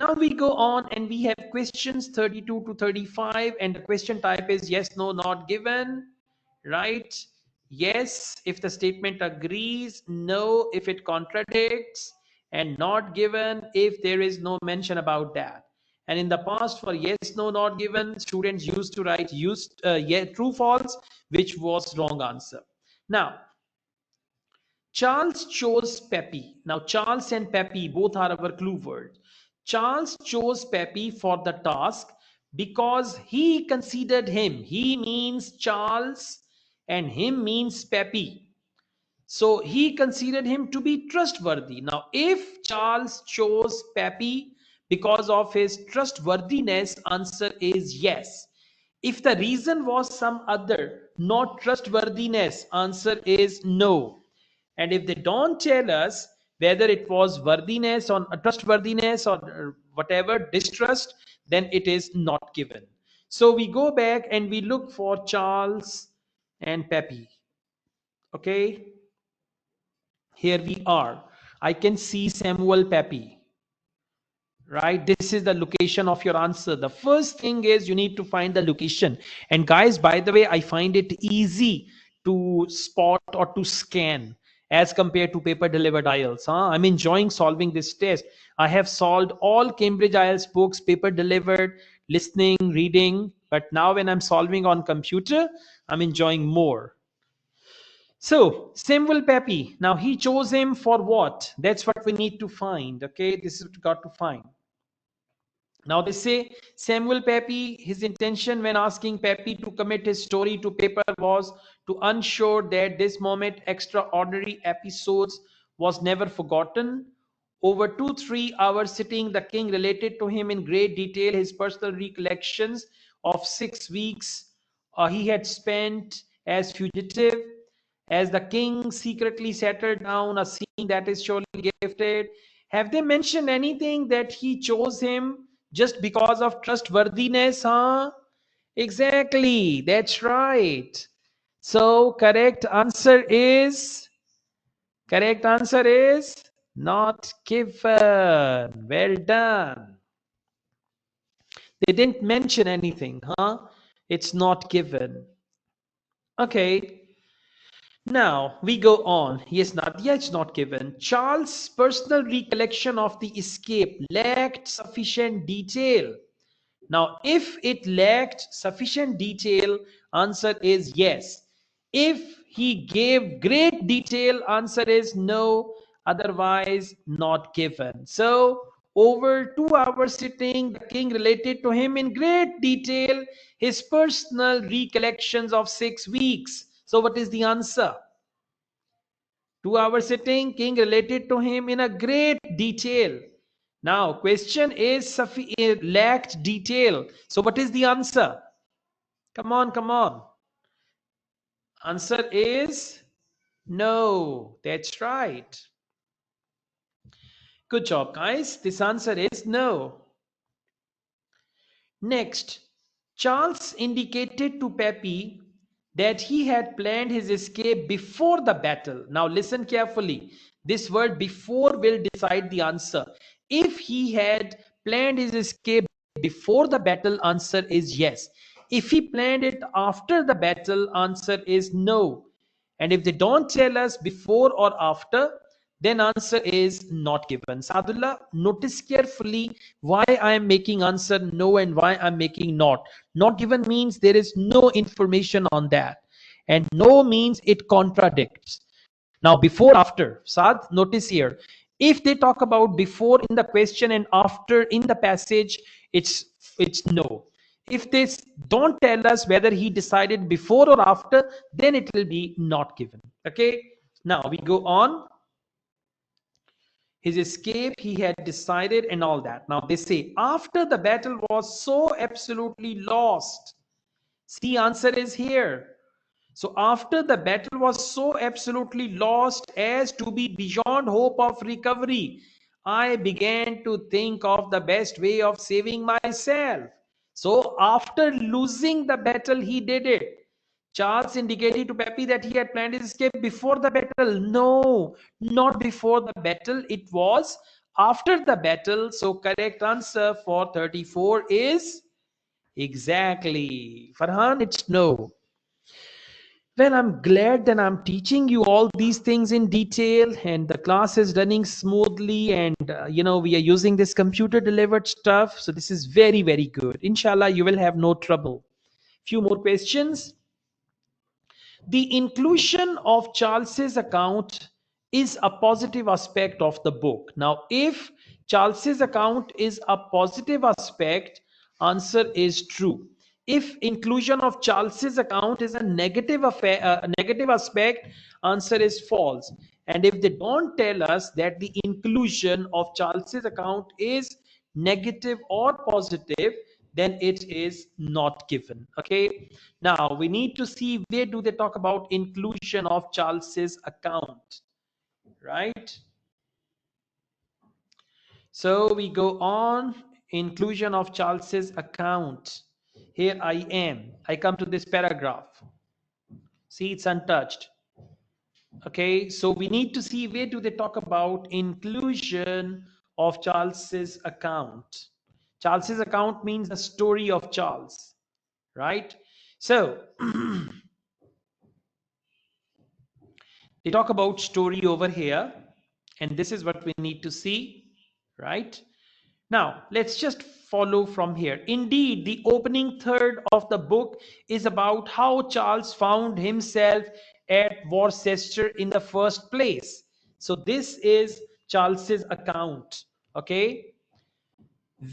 Now we go on and we have questions 32 to 35, and the question type is yes, no, not given, right? Yes if the statement agrees, no if it contradicts, and not given if there is no mention about that. And in the past, for yes, no, not given, students used to write yeah, true, false, which was wrong answer. Now, Charles chose Peppy. Now, Charles and Peppy both are our clue words. Charles chose Peppy for the task because he considered him. He means Charles and him means Peppy. So he considered him to be trustworthy. Now, if Charles chose Peppy because of his trustworthiness, answer is yes. If the reason was some other, not trustworthiness, answer is no. And if they don't tell us whether it was worthiness or trustworthiness or whatever, distrust, then it is not given. So we go back and we look for Charles and Peppy. Okay, here we are. I can see Samuel Peppy, right? This is the location of your answer. The first thing is you need to find the location. And guys, by the way, I find it easy to spot or to scan as compared to paper delivered IELTS. I'm enjoying solving this test. I have solved all Cambridge IELTS books, paper delivered, listening, reading, but now when I'm solving on computer, I'm enjoying more. So, Samuel Peppy, now he chose him for what? That's what we need to find. Okay, this is what we got to find. Now they say Samuel Peppy, his intention when asking Peppy to commit his story to paper was to ensure that this moment extraordinary episodes was never forgotten. Over 2-3 hours sitting, the king related to him in great detail his personal recollections of 6 weeks he had spent as fugitive. As the king secretly settled down, a scene that is surely gifted. Have they mentioned anything that he chose him just because of trustworthiness? Huh? Exactly. That's right. So correct answer is not given. Well done. They didn't mention anything, huh? It's not given. Okay. Now we go on. Yes, Nadia, it's not given. Charles' personal recollection of the escape lacked sufficient detail. Now, if it lacked sufficient detail, answer is yes. If he gave great detail, answer is no. Otherwise, not given. So, over 2 hours sitting, the king related to him in great detail his personal recollections of 6 weeks. So, what is the answer? 2 hours sitting, king related to him in a great detail. Now, question is lacked detail. So, what is the answer? Come on, come on. Answer is no. That's right. Good job, guys. This answer is no. Next, Charles indicated to Peppy that he had planned his escape before the battle. Now, listen carefully. This word before will decide the answer. If he had planned his escape before the battle, answer is yes. If he planned it after the battle, answer is no. And if they don't tell us before or after, then answer is not given. Sadullah, notice carefully why I am making answer no and why I'm making not. Not given means there is no information on that. And no means it contradicts. Now, before, after. Sad, notice here. If they talk about before in the question and after in the passage, it's no. If they don't tell us whether he decided before or after, then it will be not given. Okay. Now we go on. His escape, he had decided, and all that. Now they say, after the battle was so absolutely lost. See, answer is here. So after the battle was so absolutely lost as to be beyond hope of recovery, I began to think of the best way of saving myself. So after losing the battle, he did it. Charles indicated to Peppy that he had planned his escape before the battle. No, not before the battle. It was after the battle. So correct answer for 34 is exactly. Farhan, it's no. Well, I'm glad that I'm teaching you all these things in detail and the class is running smoothly and we are using this computer delivered stuff. So this is very, very good. Inshallah, you will have no trouble. Few more questions. The inclusion of Charles's account is a positive aspect of the book. Now, if Charles's account is a positive aspect, answer is true. If inclusion of Charles's account is a negative aspect, answer is false. And if they don't tell us that the inclusion of Charles's account is negative or positive, then it is not given. Okay. Now we need to see where do they talk about inclusion of Charles's account, right? So we go on, inclusion of Charles's account. Here I am. I come to this paragraph. See, it's untouched. Okay, so we need to see where do they talk about inclusion of Charles's account. Charles's account means the story of Charles, right? So they talk about story over here, and this is what we need to see, right? Now, let's just follow from here. Indeed, the opening third of the book is about how Charles found himself at Worcester in the first place. So this is Charles's account, okay?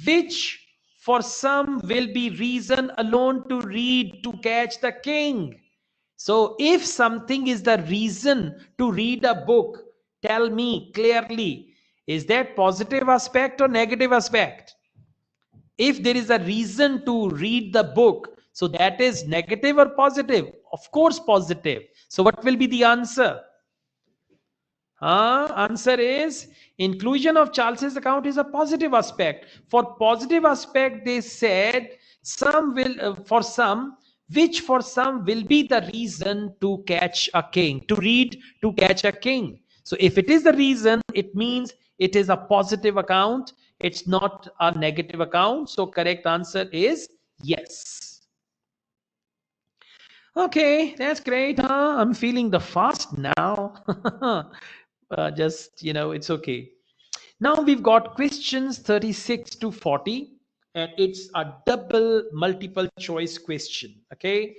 Which for some will be reason alone to read to catch the king. So if something is the reason to read a book, tell me clearly, is that positive aspect or negative aspect? If there is a reason to read the book, so that is negative or positive? Of course, positive. So what will be the answer? Answer is inclusion of Charles's account is a positive aspect. For positive aspect, they said some will, for some, which for some will be the reason to catch a king, to read to catch a king. So if it is the reason, it means it is a positive account. It's not a negative account. So correct answer is yes. Okay, that's great. Huh? I'm feeling the fast now. Just, it's okay. Now we've got questions 36 to 40, and it's a double multiple choice question. Okay.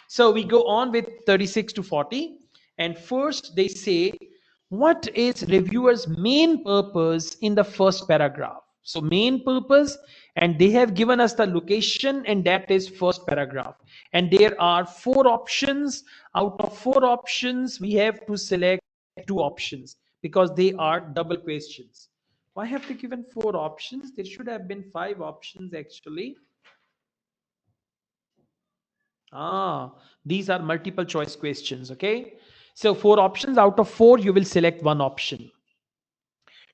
So we go on with 36 to 40. And first they say, what is reviewer's main purpose in the first paragraph? So main purpose, and they have given us the location, and that is first paragraph. And there are 4 options. Out of 4 options, we have to select 2 options because they are double questions. Why have they given 4 options? There should have been 5 options actually. These are multiple choice questions. Okay. So 4 options. Out of 4, you will select 1 option.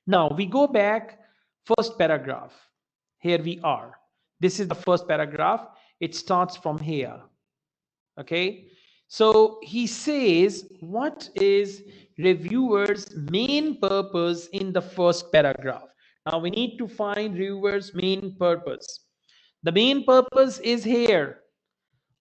Now we go back, first paragraph. Here we are. This is the first paragraph. It starts from here. Okay. So he says, what is reviewer's main purpose in the first paragraph? Now we need to find reviewer's main purpose. The main purpose is here.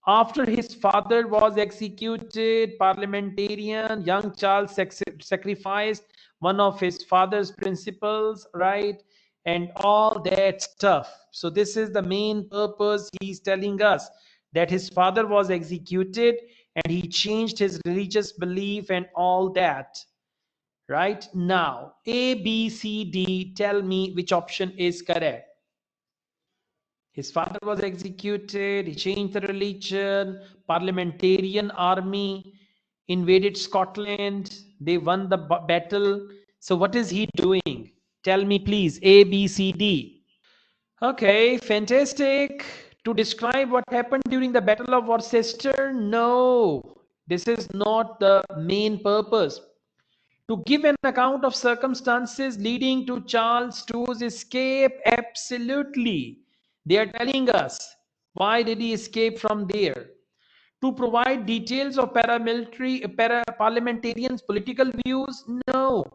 After his father was executed, parliamentarian, young Charles sacrificed one of his father's principles, right? And all that stuff. So this is the main purpose. He's telling us that his father was executed and he changed his religious belief and all that. Right? Now, A, B, C, D, tell me which option is correct. His father was executed, he changed the religion, parliamentarian army invaded Scotland, they won the battle. So what is he doing? Tell me please, A, B, C, D. Okay, fantastic. To describe what happened during the Battle of Worcester? No, this is not the main purpose. To give an account of circumstances leading to Charles II's escape? Absolutely. They are telling us why did he escape from there. To provide details of parliamentarians' political views? No.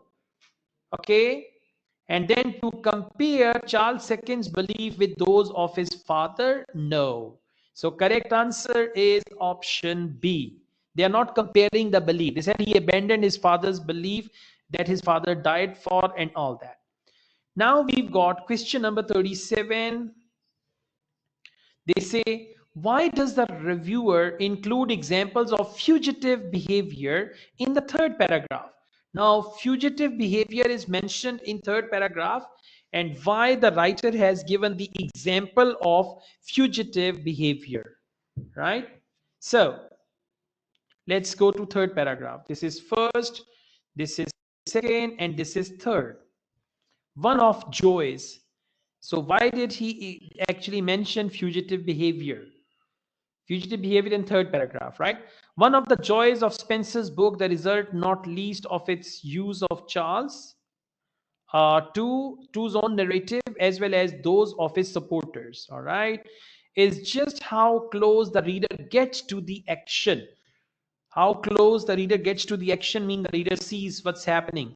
Okay. And then to compare Charles II's belief with those of his father? No. So correct answer is option B. They are not comparing the belief. They said he abandoned his father's belief that his father died for and all that. Now we've got question number 37. They say, why does the reviewer include examples of fugitive behavior in the third paragraph? Now, fugitive behavior is mentioned in third paragraph, and why the writer has given the example of fugitive behavior, right? So, let's go to third paragraph. This is first, this is second, and this is third. One of joys. So why did he actually mention fugitive behavior? Fugitive behavior in third paragraph, right? One of the joys of Spencer's book, the result not least of its use of Charles to his own narrative as well as those of his supporters, all right, is just how close the reader gets to the action. How close the reader gets to the action means the reader sees what's happening.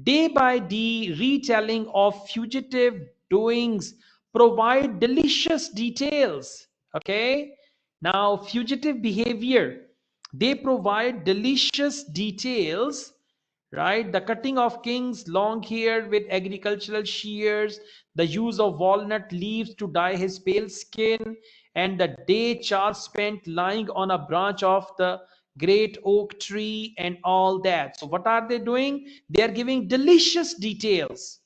Day by day retelling of fugitive doings provide delicious details. Okay, now fugitive behavior, they provide delicious details, right? The cutting of king's long hair with agricultural shears, the use of walnut leaves to dye his pale skin, and the day Charles spent lying on a branch of the great oak tree and all that. So what are they doing? They are giving delicious details,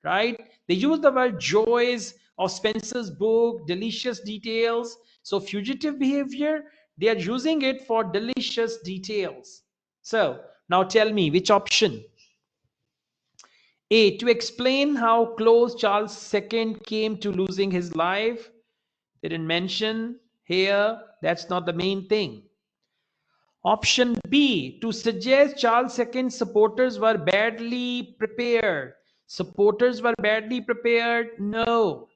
right? They use the word joys of Spencer's book, delicious details. So fugitive behavior, they are using it for delicious details. So now tell me which option. A, to explain how close Charles II came to losing his life. They didn't mention here. That's not the main thing. Option B, to suggest Charles II's supporters were badly prepared. Supporters were badly prepared? No.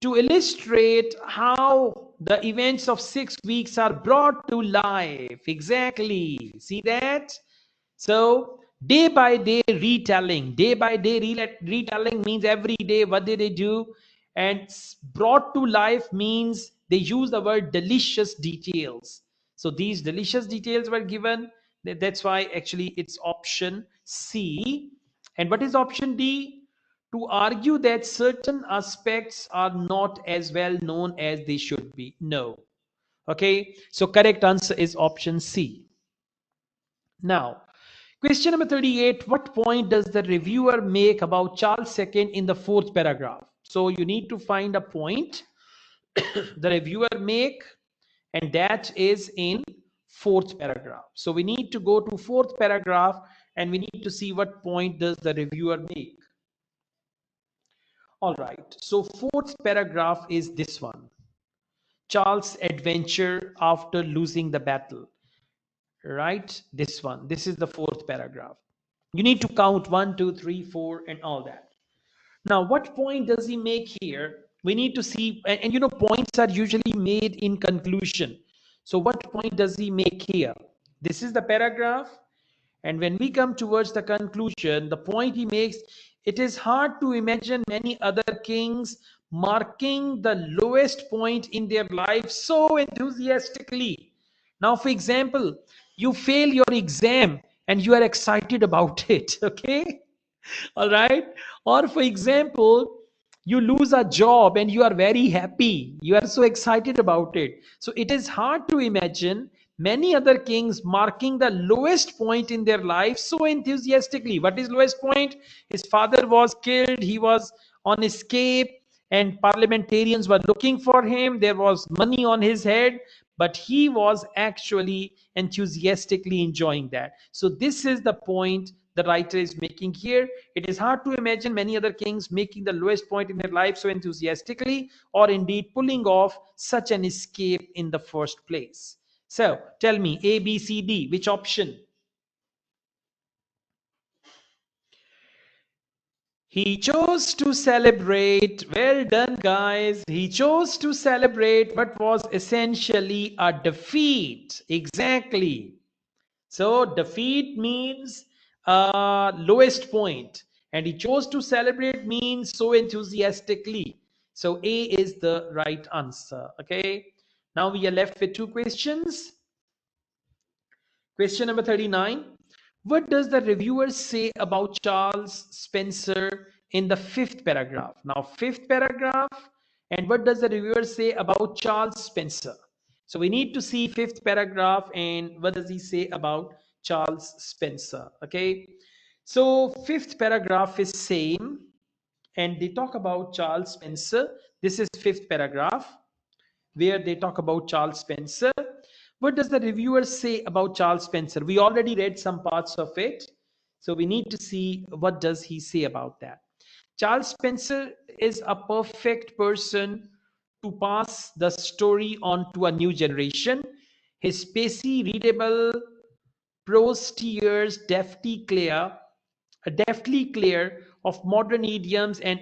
To illustrate how the events of 6 weeks are brought to life. Exactly. See that? So, day by day retelling. Day by day retelling means every day what did they do? And brought to life means they use the word delicious details. So, these delicious details were given. That's why actually it's option C. And what is option D? To argue that certain aspects are not as well known as they should be. No. Okay. So, correct answer is option C. Now, question number 38, what point does the reviewer make about Charles II in the fourth paragraph? So you need to find a point the reviewer make, and that is in fourth paragraph. So we need to go to fourth paragraph and we need to see what point does the reviewer make. All right, so fourth paragraph is this one. Charles' adventure after losing the battle. Right, this one, this is the fourth paragraph. You need to count 1 2 3 4 and all that. Now what point does he make here? We need to see, and you know, points are usually made in conclusion. So what point does he make here? This is the paragraph, and when we come towards the conclusion, the point he makes, it is hard to imagine many other kings marking the lowest point in their life so enthusiastically. Now, for example, you fail your exam and you are excited about it, okay? All right. Or for example, you lose a job and you are very happy. You are so excited about it. So it is hard to imagine many other kings marking the lowest point in their life so enthusiastically. What is lowest point? His father was killed. He was on escape and parliamentarians were looking for him. There was money on his head, but he was actually enthusiastically enjoying that. So this is the point the writer is making here. It is hard to imagine many other kings making the lowest point in their life so enthusiastically, or indeed pulling off such an escape in the first place. So tell me, A, B, C, D, which option? He chose to celebrate. Well done, guys. He chose to celebrate what was essentially a defeat. Exactly. So defeat means lowest point, and he chose to celebrate means so enthusiastically. So A is the right answer. Okay. Now we are left with two questions. Question number 39. What does the reviewer say about Charles Spencer in the fifth paragraph? Now, fifth paragraph, and what does the reviewer say about Charles Spencer? So we need to see fifth paragraph and what does he say about Charles Spencer. Okay. So fifth paragraph is same and they talk about Charles Spencer. This is fifth paragraph where they talk about Charles Spencer. What does the reviewer say about Charles Spencer? We already read some parts of it. So we need to see what does he say about that. Charles Spencer is a perfect person to pass the story on to a new generation. His spacey, readable prose tears deftly clear of modern idioms and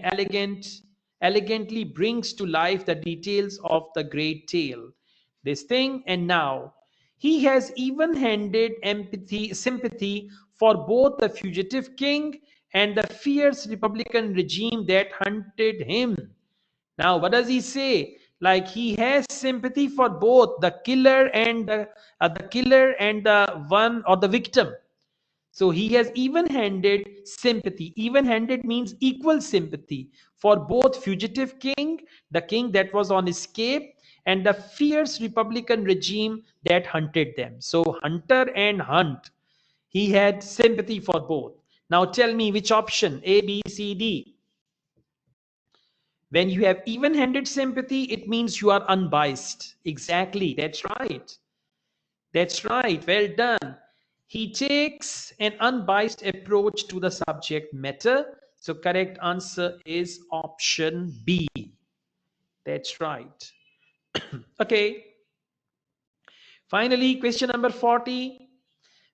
elegantly brings to life the details of the great tale. This thing and now. He has even-handed sympathy for both the fugitive king and the fierce republican regime that hunted him. Now, what does he say? Like he has sympathy for both the killer and the one or the victim. So he has even-handed sympathy. Even-handed means equal sympathy for both fugitive king, the king that was on escape, and the fierce republican regime that hunted them. So hunter and hunt. He had sympathy for both. Now tell me which option, A, B, C, D. When you have even-handed sympathy, it means you are unbiased. Exactly. That's right. That's right. Well done. He takes an unbiased approach to the subject matter. So correct answer is option B. That's right. Okay. Finally, question number 40.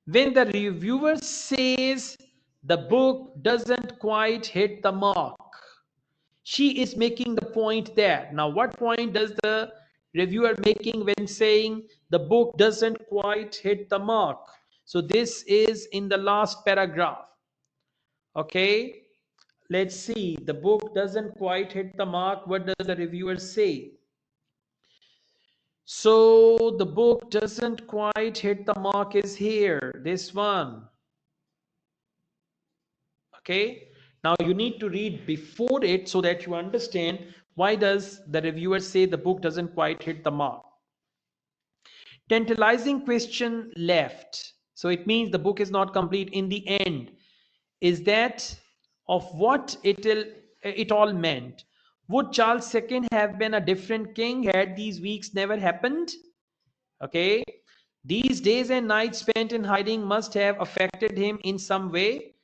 When the reviewer says the book doesn't quite hit the mark, she is making the point there. Now, what point does the reviewer making when saying the book doesn't quite hit the mark? So this is in the last paragraph. Okay, let's see. The book doesn't quite hit the mark. What does the reviewer say? So the book doesn't quite hit the mark is here. This one. Okay, now you need to read before it so that you understand why does the reviewer say the book doesn't quite hit the mark. Tantalizing question left, so it means the book is not complete in the end, is that of what it all meant. Would Charles II have been a different king had these weeks never happened? Okay, these days and nights spent in hiding must have affected him in some way.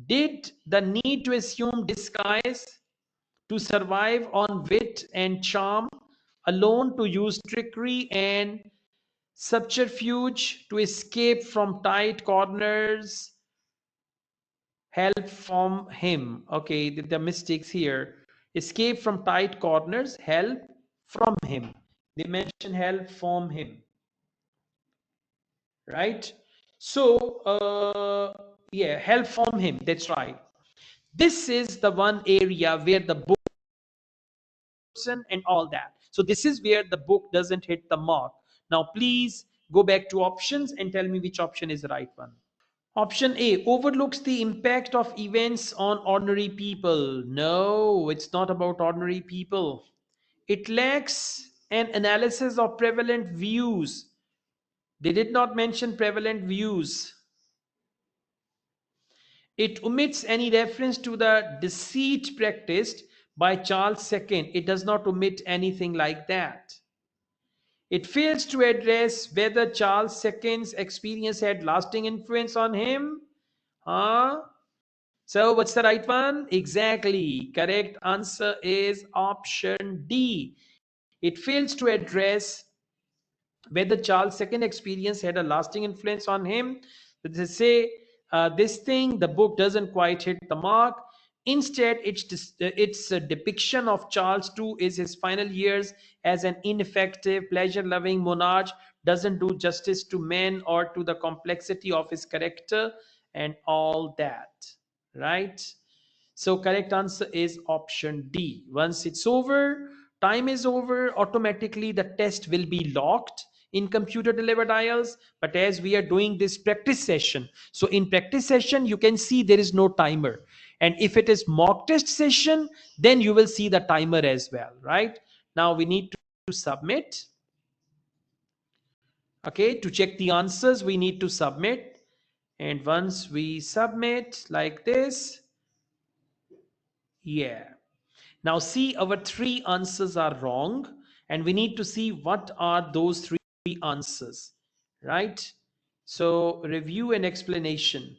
Did the need to assume disguise, to survive on wit and charm alone, to use trickery and subterfuge to escape from tight corners, help from him? Okay, the mistakes here. Escape from tight corners, help from him. They mention help from him, right? So, yeah, help from him. That's right. This is the one area where the book and all that. So this is where the book doesn't hit the mark. Now, please go back to options and tell me which option is the right one. Option A overlooks the impact of events on ordinary people. No, it's not about ordinary people. It lacks an analysis of prevalent views. They did not mention prevalent views. It omits any reference to the deceit practiced by Charles II. It does not omit anything like that. It fails to address whether Charles II's experience had lasting influence on him. Huh? So, what's the right one? Exactly. Correct answer is option D. It fails to address whether Charles' second experience had a lasting influence on him. They say this thing, the book doesn't quite hit the mark. Instead, its a depiction of Charles II is his final years as an ineffective, pleasure-loving monarch doesn't do justice to men or to the complexity of his character and all that, right? So correct answer is option D. Once it's over, time is over, automatically the test will be locked. in computer delivered IELTS, but as we are doing this practice session, so in practice session you can see there is no timer, and if it is mock test session, then you will see the timer as well, right? Now we need to submit. Okay, to check the answers we need to submit, and once we submit like this, yeah, now see, our three answers are wrong, and we need to see what are those three answers, right? So review and explanation.